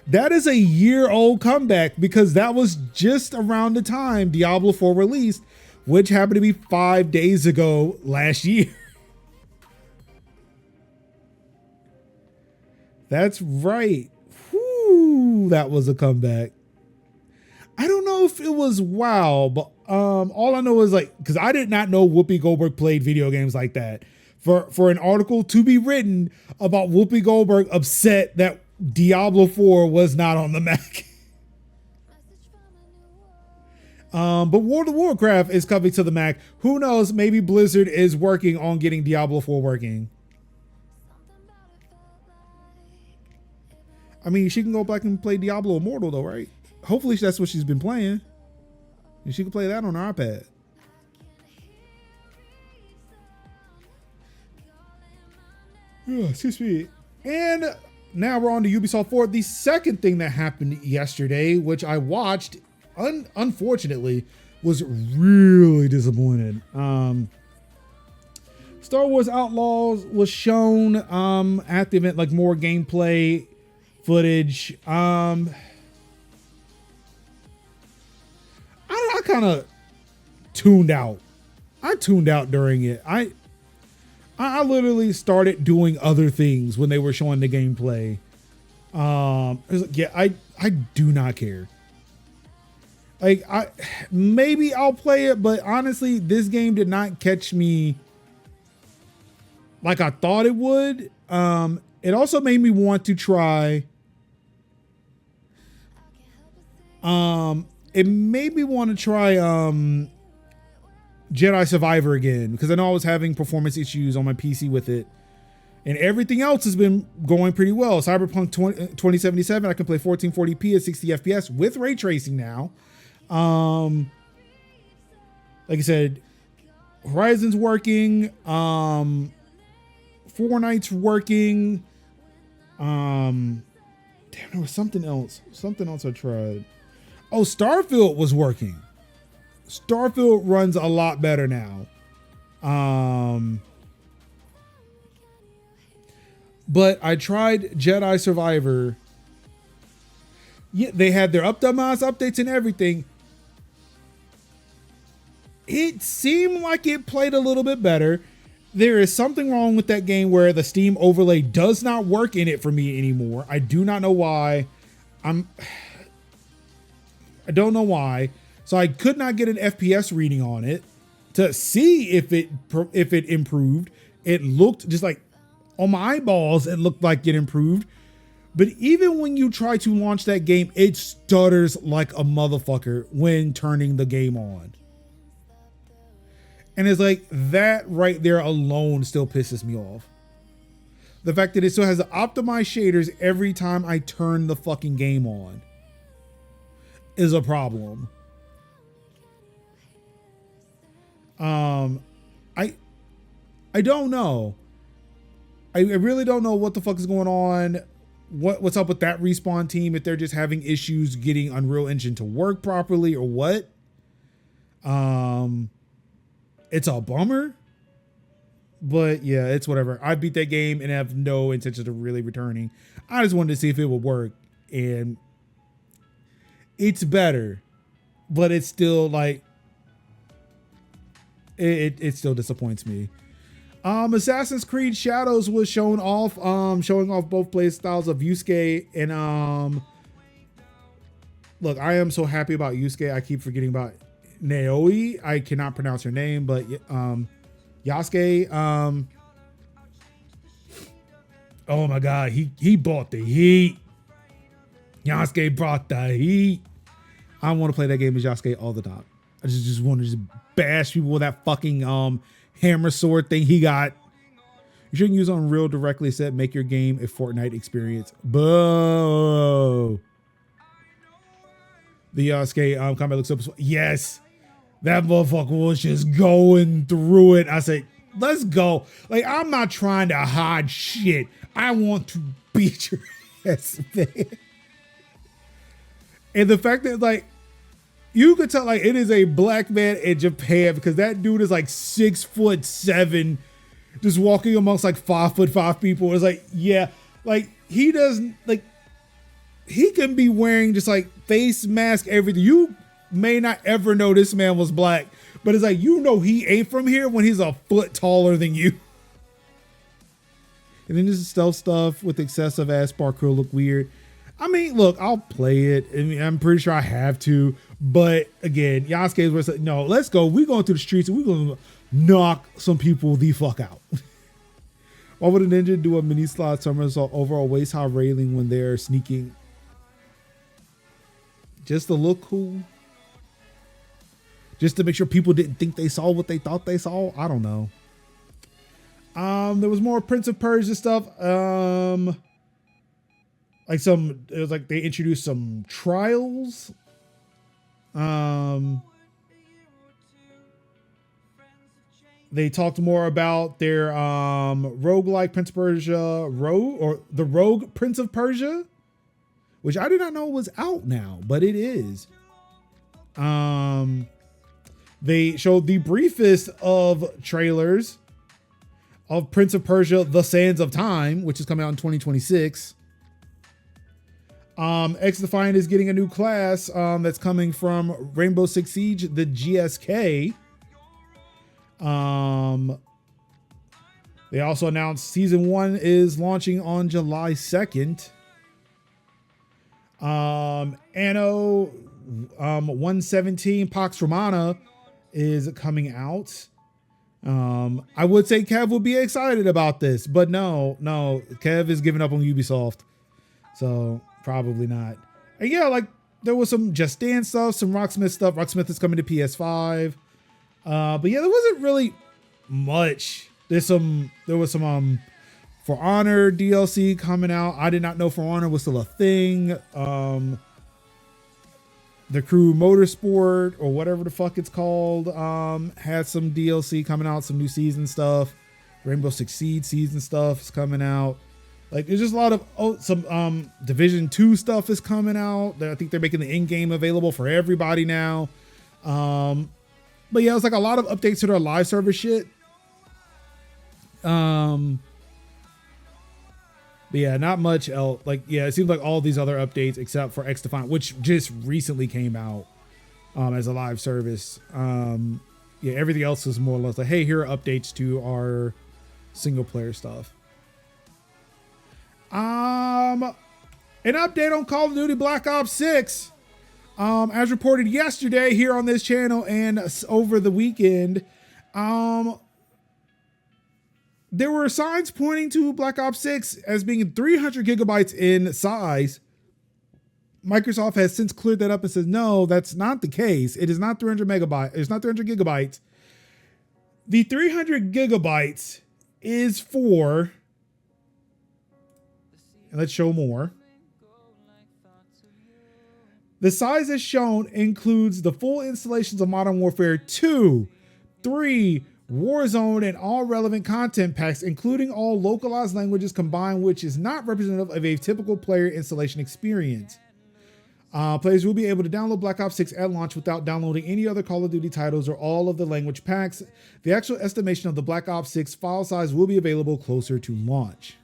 That is a year-old comeback because that was just around the time Diablo 4 released, which happened to be 5 days ago last year. That's right. Whew, that was a comeback. I don't know if it was WoW, but all I know is, like, because I did not know Whoopi Goldberg played video games like that. For an article to be written about Whoopi Goldberg upset that Diablo 4 was not on the Mac. But World of Warcraft is coming to the Mac. Who knows? Maybe Blizzard is working on getting Diablo 4 working. I mean, she can go back and play Diablo Immortal though, right? Hopefully that's what she's been playing. And she can play that on her iPad. Excuse me. And now we're on to Ubisoft Forward. The second thing that happened yesterday, which I watched, unfortunately, was really disappointed. Star Wars Outlaws was shown at the event, like more gameplay footage. I kind of tuned out. I tuned out during it. I literally started doing other things when they were showing the gameplay. It was like, yeah, I do not care. Like, maybe I'll play it, but honestly, this game did not catch me like I thought it would. It also made me want to try. It made me want to try Jedi Survivor again, because I know I was having performance issues on my PC with it, and everything else has been going pretty well. Cyberpunk 2077, I can play 1440p at 60 FPS with ray tracing now. Like I said, Horizon's working. Fortnite's working. Damn, there was something else. Something else I tried. Oh, Starfield was working. Starfield runs a lot better now. But I tried Jedi Survivor. Yeah, they had their optimized updates and everything. It seemed like it played a little bit better. There is something wrong with that game where the Steam overlay does not work in it for me anymore. I do not know why. I don't know why. So I could not get an FPS reading on it to see if it improved. It looked just like on my eyeballs, it looked like it improved. But even when you try to launch that game, it stutters like a motherfucker when turning the game on. And it's like that right there alone still pisses me off. The fact that it still has the optimized shaders every time I turn the fucking game on is a problem. I don't know. I really don't know what the fuck is going on. What's up with that Respawn team, if they're just having issues getting Unreal Engine to work properly or what. It's a bummer. But yeah, it's whatever. I beat that game and have no intention of really returning. I just wanted to see if it would work. And it's better. But it's still like it still disappoints me. Assassin's Creed Shadows was showing off both play styles of Yusuke and look, I am so happy about Yusuke. I keep forgetting about Naoi. I cannot pronounce her name, but Yasuke. Oh my god, he bought the heat. Yasuke brought the heat. I want to play that game as Yasuke all the time. I just want to just bash people with that fucking hammer sword thing he got. You shouldn't use Unreal directly. Said make your game a Fortnite experience. Boo. The Yasuke combat looks up. Yes, that motherfucker was just going through it. I said, let's go. Like, I'm not trying to hide shit. I want to beat your ass, man. And the fact that, like, you could tell, like, it is a black man in Japan because that dude is like 6'7", just walking amongst like 5'5" people. It's like, yeah, like he doesn't, like, he can be wearing just like face mask, everything. You may not ever know this man was black, but it's like, you know, he ain't from here when he's a foot taller than you. And then this stealth stuff with excessive ass parkour look weird. I mean, look, I'll play it. I mean, I'm pretty sure I have to. But again, Yasuke was like, no, let's go. We're going through the streets and we're going to knock some people the fuck out. Why would a ninja do a mini slide somersault over a waist high railing when they're sneaking? Just to look cool? Just to make sure people didn't think they saw what they thought they saw? I don't know. There was more Prince of Persia stuff. It was like they introduced some trials. They talked more about their roguelike Prince of Persia the Rogue Prince of Persia, which I did not know was out now, but it is. They showed the briefest of trailers of Prince of Persia: The Sands of Time, which is coming out in 2026. X-Defiant is getting a new class that's coming from Rainbow Six Siege, the GSK. They also announced season 1 is launching on July 2nd. Anno 117 Pax Romana is coming out. I would say Kev would be excited about this, but no, Kev is giving up on Ubisoft. So probably not. And yeah, like there was some Just Dance stuff, some Rocksmith stuff. Rocksmith is coming to PS5. But yeah, there wasn't really much. There was some For Honor DLC coming out. I did not know For Honor was still a thing. The Crew Motorsport or whatever the fuck it's called had some DLC coming out, some new season stuff. Rainbow Six Siege season stuff is coming out. Like there's just a lot of some Division 2 stuff is coming out. I think they're making the in-game available for everybody now. But yeah, it's like a lot of updates to their live service shit. But yeah, not much else. Like, yeah, it seems like all these other updates except for X-Defiant, which just recently came out as a live service. Yeah, everything else is more or less like, hey, here are updates to our single player stuff. An update on Call of Duty Black Ops 6. As reported yesterday here on this channel and over the weekend, there were signs pointing to Black Ops 6 as being 300 gigabytes in size. Microsoft has since cleared that up and says, no, that's not the case. It is not 300 megabytes. It's not 300 gigabytes. The 300 gigabytes is for, and let's show more. The size as shown includes the full installations of Modern Warfare 2, 3, Warzone, and all relevant content packs, including all localized languages combined, which is not representative of a typical player installation experience. Players will be able to download Black Ops 6 at launch without downloading any other Call of Duty titles or all of the language packs. The actual estimation of the Black Ops 6 file size will be available closer to launch.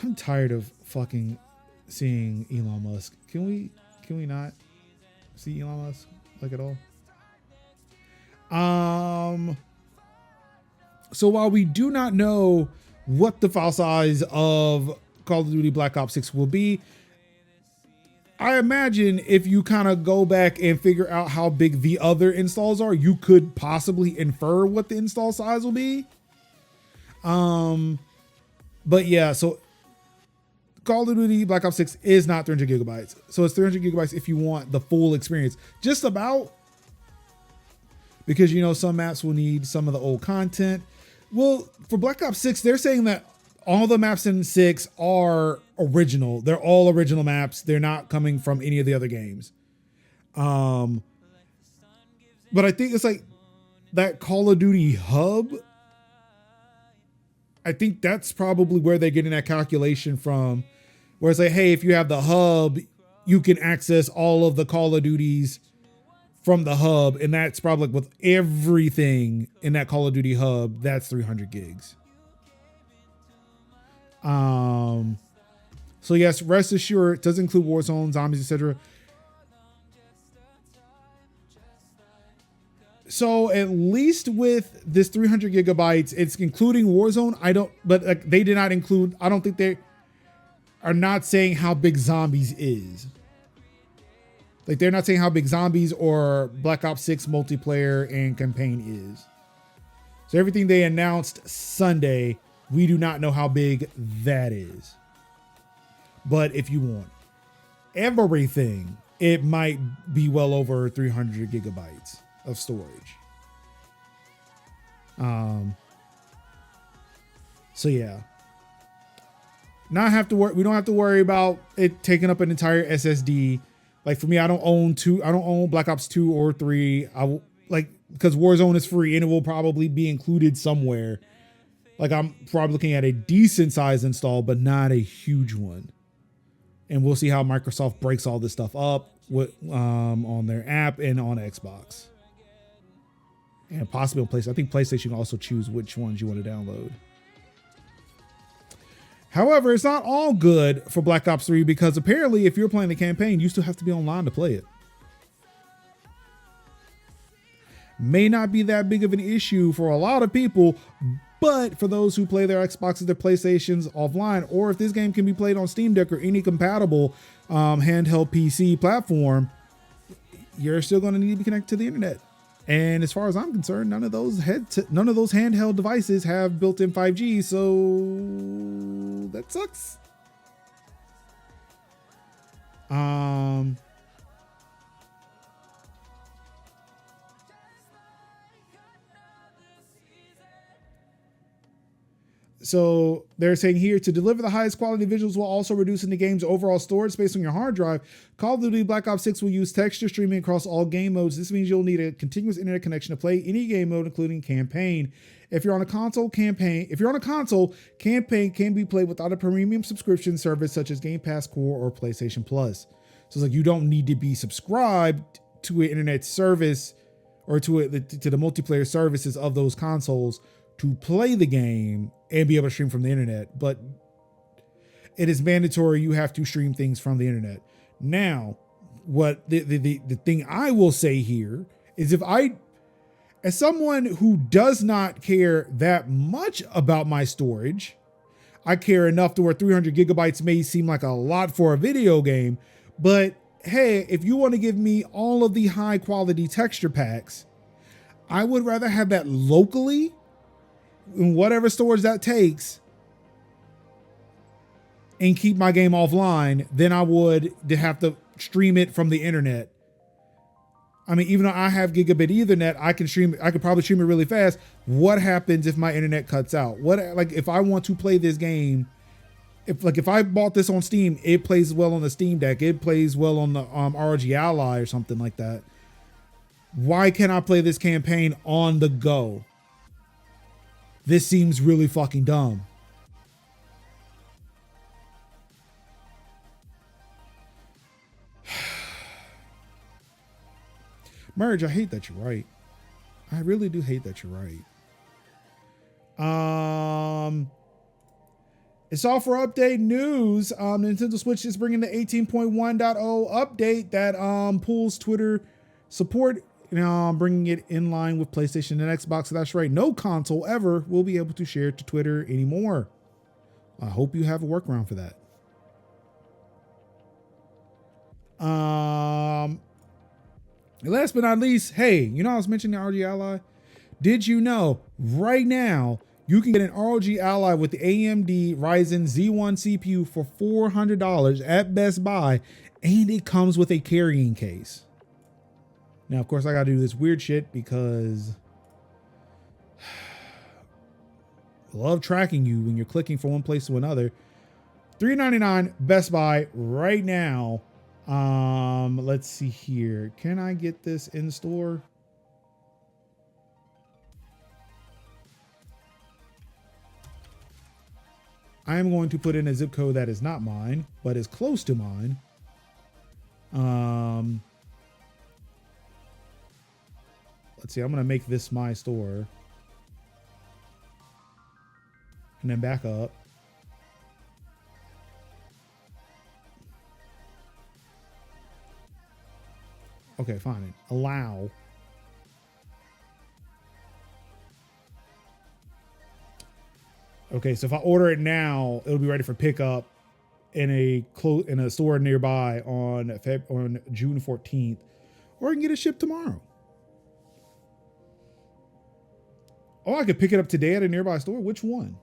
I'm tired of fucking seeing Elon Musk. Can we not see Elon Musk like at all? So while we do not know what the file size of Call of Duty Black Ops 6 will be, I imagine if you kind of go back and figure out how big the other installs are, you could possibly infer what the install size will be. But yeah, so Call of Duty Black Ops 6 is not 300 gigabytes. So it's 300 gigabytes if you want the full experience. Just about. Because, you know, some maps will need some of the old content. Well, for Black Ops 6, they're saying that all the maps in 6 are original. They're all original maps. They're not coming from any of the other games. But I think it's like that Call of Duty hub. I think that's probably where they're getting that calculation from. Where it's like, hey, if you have the hub, you can access all of the Call of Duties from the hub. And that's probably like with everything in that Call of Duty hub, that's 300 gigs. So yes, rest assured, it does include Warzone, zombies, etc. So at least with this 300 gigabytes, it's including Warzone. But like, they did not include, I don't think they are not saying how big zombies is. Like, they're not saying how big zombies or Black Ops 6 multiplayer and campaign is. So everything they announced Sunday, we do not know how big that is. But if you want everything, it might be well over 300 gigabytes of storage. So yeah. Not have to worry. We don't have to worry about it taking up an entire SSD. Like for me, I don't own Black Ops 2 or 3. Because Warzone is free and it will probably be included somewhere. Like I'm probably looking at a decent size install, but not a huge one. And we'll see how Microsoft breaks all this stuff up with on their app and on Xbox. And possibly on PlayStation. I think PlayStation can also choose which ones you want to download. However, it's not all good for Black Ops 3 because apparently if you're playing the campaign, you still have to be online to play it. May not be that big of an issue for a lot of people, but for those who play their Xboxes, their PlayStations offline, or if this game can be played on Steam Deck or any compatible handheld PC platform, you're still going to need to be connected to the internet. And as far as I'm concerned, none of those handheld devices have built-in 5G, so that sucks. So they're saying here, to deliver the highest quality visuals while also reducing the game's overall storage space on your hard drive, Call of Duty Black Ops 6 will use texture streaming across all game modes. This means you'll need a continuous internet connection to play any game mode, including campaign. If you're on a console, campaign can be played without a premium subscription service such as Game Pass Core or PlayStation Plus. So it's like you don't need to be subscribed to an internet service or to the multiplayer services of those consoles to play the game and be able to stream from the internet, but it is mandatory you have to stream things from the internet. Now, what the thing I will say here is, as someone who does not care that much about my storage, I care enough to where 300 gigabytes may seem like a lot for a video game, but hey, if you want to give me all of the high quality texture packs, I would rather have that locally in whatever storage that takes and keep my game offline than I would to have to stream it from the internet I mean, even though I have gigabit Ethernet, I could probably stream it really fast. What happens if my internet cuts out? Like if I want to play this game, if I bought this on Steam, it plays well on the Steam Deck. It plays well on the ROG Ally or something like that. Why can't I play this campaign on the go? This seems really fucking dumb. Merge, I hate that you're right. I really do hate that you're right. It's software update news. Nintendo Switch is bringing the 18.1.0 update that pulls Twitter support, bringing it in line with PlayStation and Xbox. So that's right. No console ever will be able to share to Twitter anymore. I hope you have a workaround for that. Last but not least, hey, I was mentioning the ROG Ally. Did you know right now you can get an ROG Ally with the AMD Ryzen Z1 CPU for $400 at Best Buy, and it comes with a carrying case. Now, of course, I got to do this weird shit because I love tracking you when you're clicking from one place to another. $399 Best Buy right now. Let's see here. Can I get this in store? I am going to put in a zip code that is not mine, but is close to mine. Let's see. I'm going to make this my store. And then back up. Okay, fine. Allow. Okay, so if I order it now, it'll be ready for pickup in a store nearby on June 14th, or I can get it shipped tomorrow. Oh, I could pick it up today at a nearby store. Which one?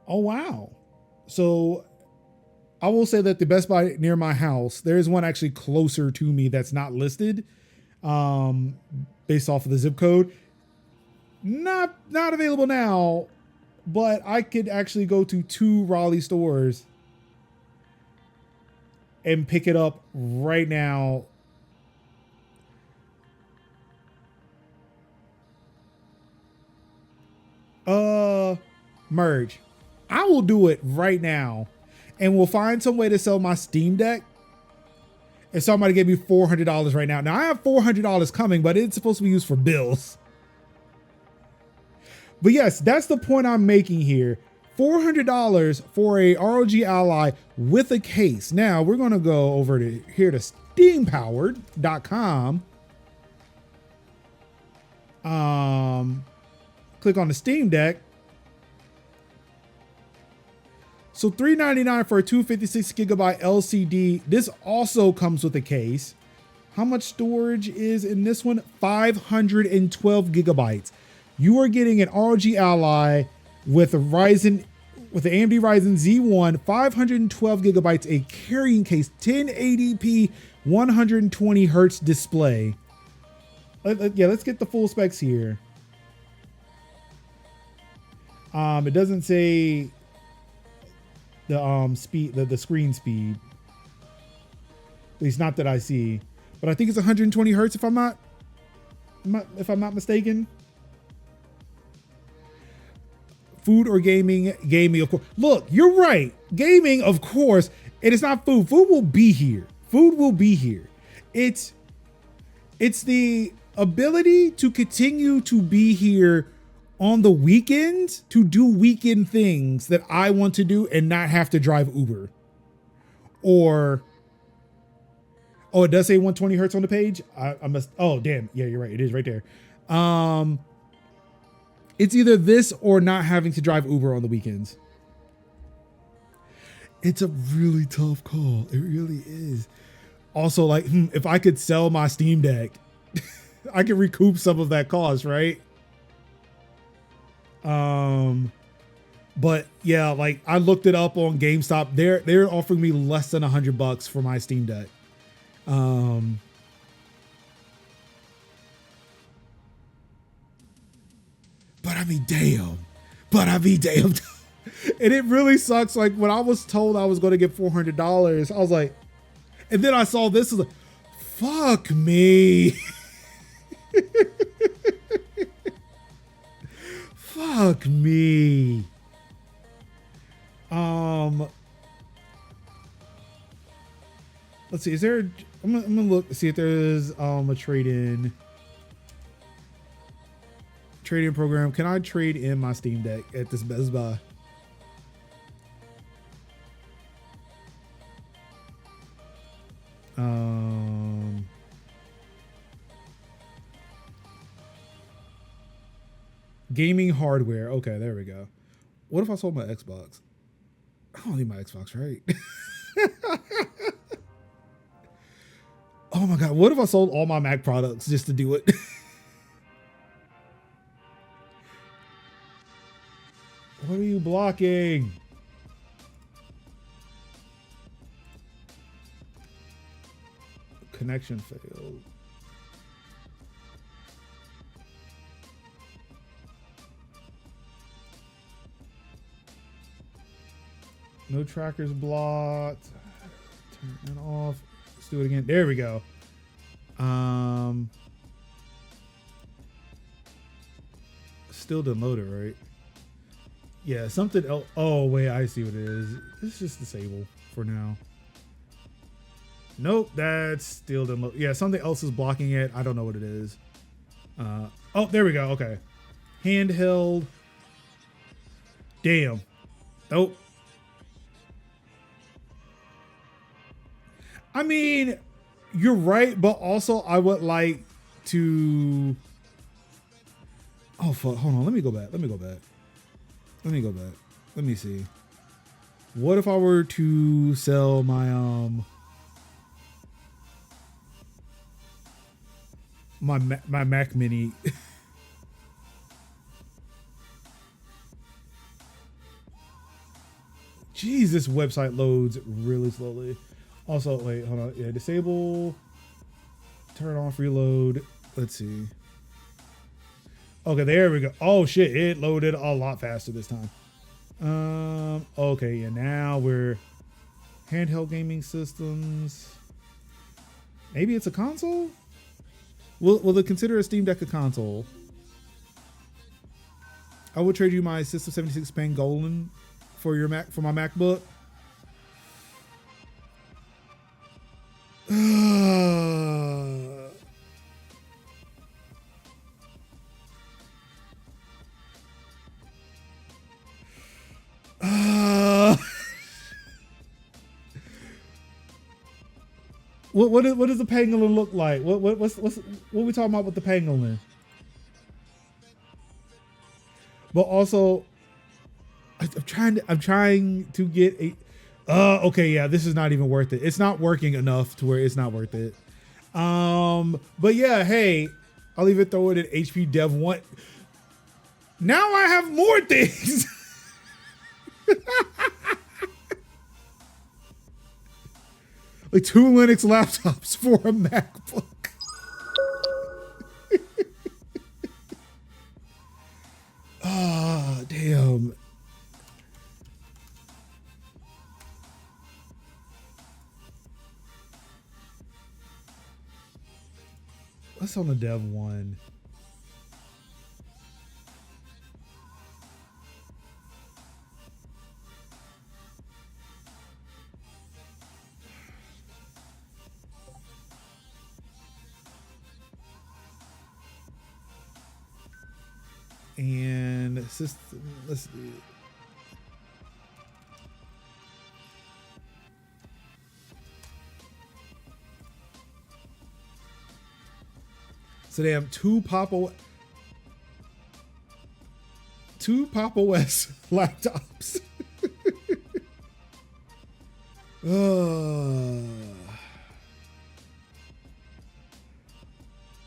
Oh, wow. So I will say that the Best Buy near my house, there is one actually closer to me that's not listed, based off of the zip code. Not available now, but I could actually go to 2 Raleigh stores and pick it up right now. Merge. I will do it right now, and we'll find some way to sell my Steam Deck. And somebody gave me $400 right now. Now I have $400 coming, but it's supposed to be used for bills. But yes, that's the point I'm making here. $400 for a ROG Ally with a case. Now we're going to go over to here to steampowered.com. Click on the Steam Deck. So $399 for a 256 gigabyte LCD. This also comes with a case. How much storage is in this one? 512 gigabytes. You are getting an ROG Ally with the AMD Ryzen Z1, 512 gigabytes, a carrying case, 1080p, 120 hertz display. Let's get the full specs here. It doesn't say the speed, the screen speed. At least not that I see. But I think it's 120 hertz if I'm not mistaken. Food or gaming? Gaming, of course. Look, you're right. Gaming, of course. And it's not food. Food will be here. Food will be here. It's the ability to continue to be here on the weekends to do weekend things that I want to do and not have to drive Uber. Or, oh, it does say 120 hertz on the page. I must, oh, damn. Yeah, you're right. It is right there. It's either this or not having to drive Uber on the weekends. It's a really tough call. It really is. Also, like, if I could sell my Steam Deck, I could recoup some of that cost, right? But yeah, like I looked it up on GameStop. They're offering me less than $100 for my Steam Deck. Um, but I mean, damn. But I mean, damn. And it really sucks. Like when I was told I was going to get $400, I was like, and then I saw this, I was like, fuck me. Fuck me. Let's see. Is there? I'm gonna look see if there's a trade-in program. Can I trade in my Steam Deck at this Best Buy? Gaming hardware. Okay, there we go. What if I sold my Xbox? I don't need my Xbox, right? Oh my God. What if I sold all my Mac products just to do it? What are you blocking? Connection failed. No trackers blocked. Turn that off. Let's do it again. There we go. Still didn't load it, right? Yeah, something else. Oh, wait, I see what it is. It's just disable for now. Nope, that's still didn't load. Yeah, something else is blocking it. I don't know what it is. Oh, there we go. Okay. Handheld. Damn. Nope. I mean, you're right, but also I would like to. Oh fuck! Hold on. Let me go back. Let me go back. Let me see. What if I were to sell my my Mac Mini? Jeez, this website loads really slowly. Also, wait, hold on. Yeah, disable, turn off, reload. Let's see. Okay, there we go. Oh shit, it loaded a lot faster this time. Okay, yeah, now we're handheld gaming systems. Maybe it's a console? Will they consider a Steam Deck a console? I would trade you my System 76 Pangolin for your Mac, for my MacBook. What does the pangolin look like? What are we talking about with the pangolin? But also, I'm trying to get a. Okay, yeah, this is not even worth it. It's not working enough to where it's not worth it. But yeah, hey, I'll even throw it at HP Dev 1. Now I have more things. Like 2 Linux laptops for a MacBook. Ah, damn. What's on the Dev 1? And system, let's see. So they have two macOS laptops.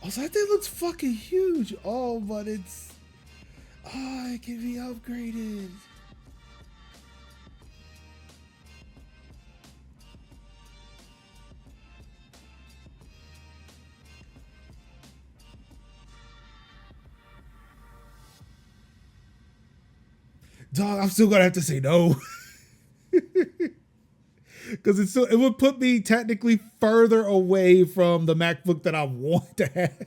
Also, that thing looks fucking huge. Oh, but it's. Oh, it can be upgraded. dog, I'm still gonna have to say no. Because it would put me technically further away from the MacBook that I want to have.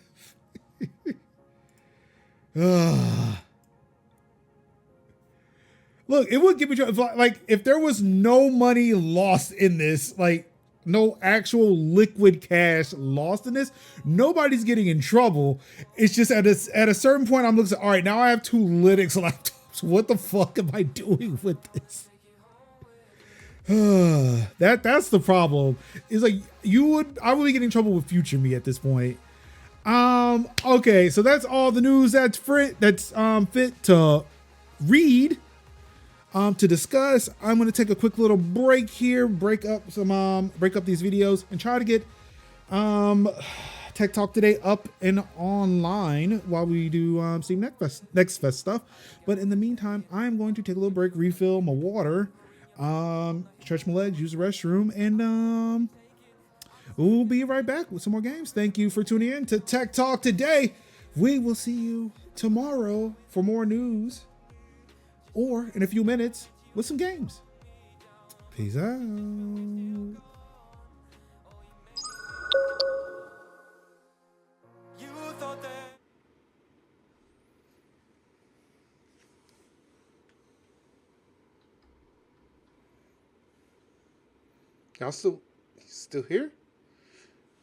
Look, it would give me if there was no money lost in this, like no actual liquid cash lost in this, nobody's getting in trouble. It's just at a certain point, I'm looking at, all right, now I have 2 Linux laptops. What the fuck am I doing with this? That's the problem. Is like I would be getting in trouble with future me at this point. Okay, so that's all the news that's fit to read. To discuss. I'm going to take a quick little break here, break up these videos, and try to get Tech Talk Today up and online while we do Steam Next Fest stuff. But in the meantime, I'm going to take a little break, refill my water, stretch my legs, use the restroom, and we'll be right back with some more games. Thank you for tuning in to Tech Talk Today. We will see you tomorrow for more news, or in a few minutes with some games. Peace out. Y'all still here?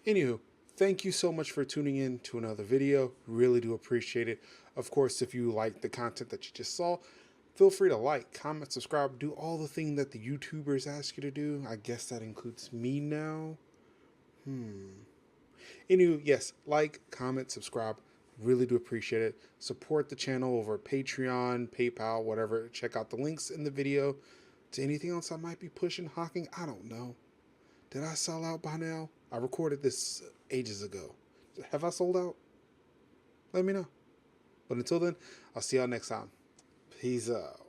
Anywho, thank you so much for tuning in to another video. Really do appreciate it. Of course, if you like the content that you just saw, feel free to like, comment, subscribe, do all the things that the YouTubers ask you to do. I guess that includes me now. Anyway, yes, like, comment, subscribe. Really do appreciate it. Support the channel over Patreon, PayPal, whatever. Check out the links in the video to anything else I might be pushing, hawking. I don't know. Did I sell out by now? I recorded this ages ago. Have I sold out? Let me know. But until then, I'll see y'all next time. Peace out.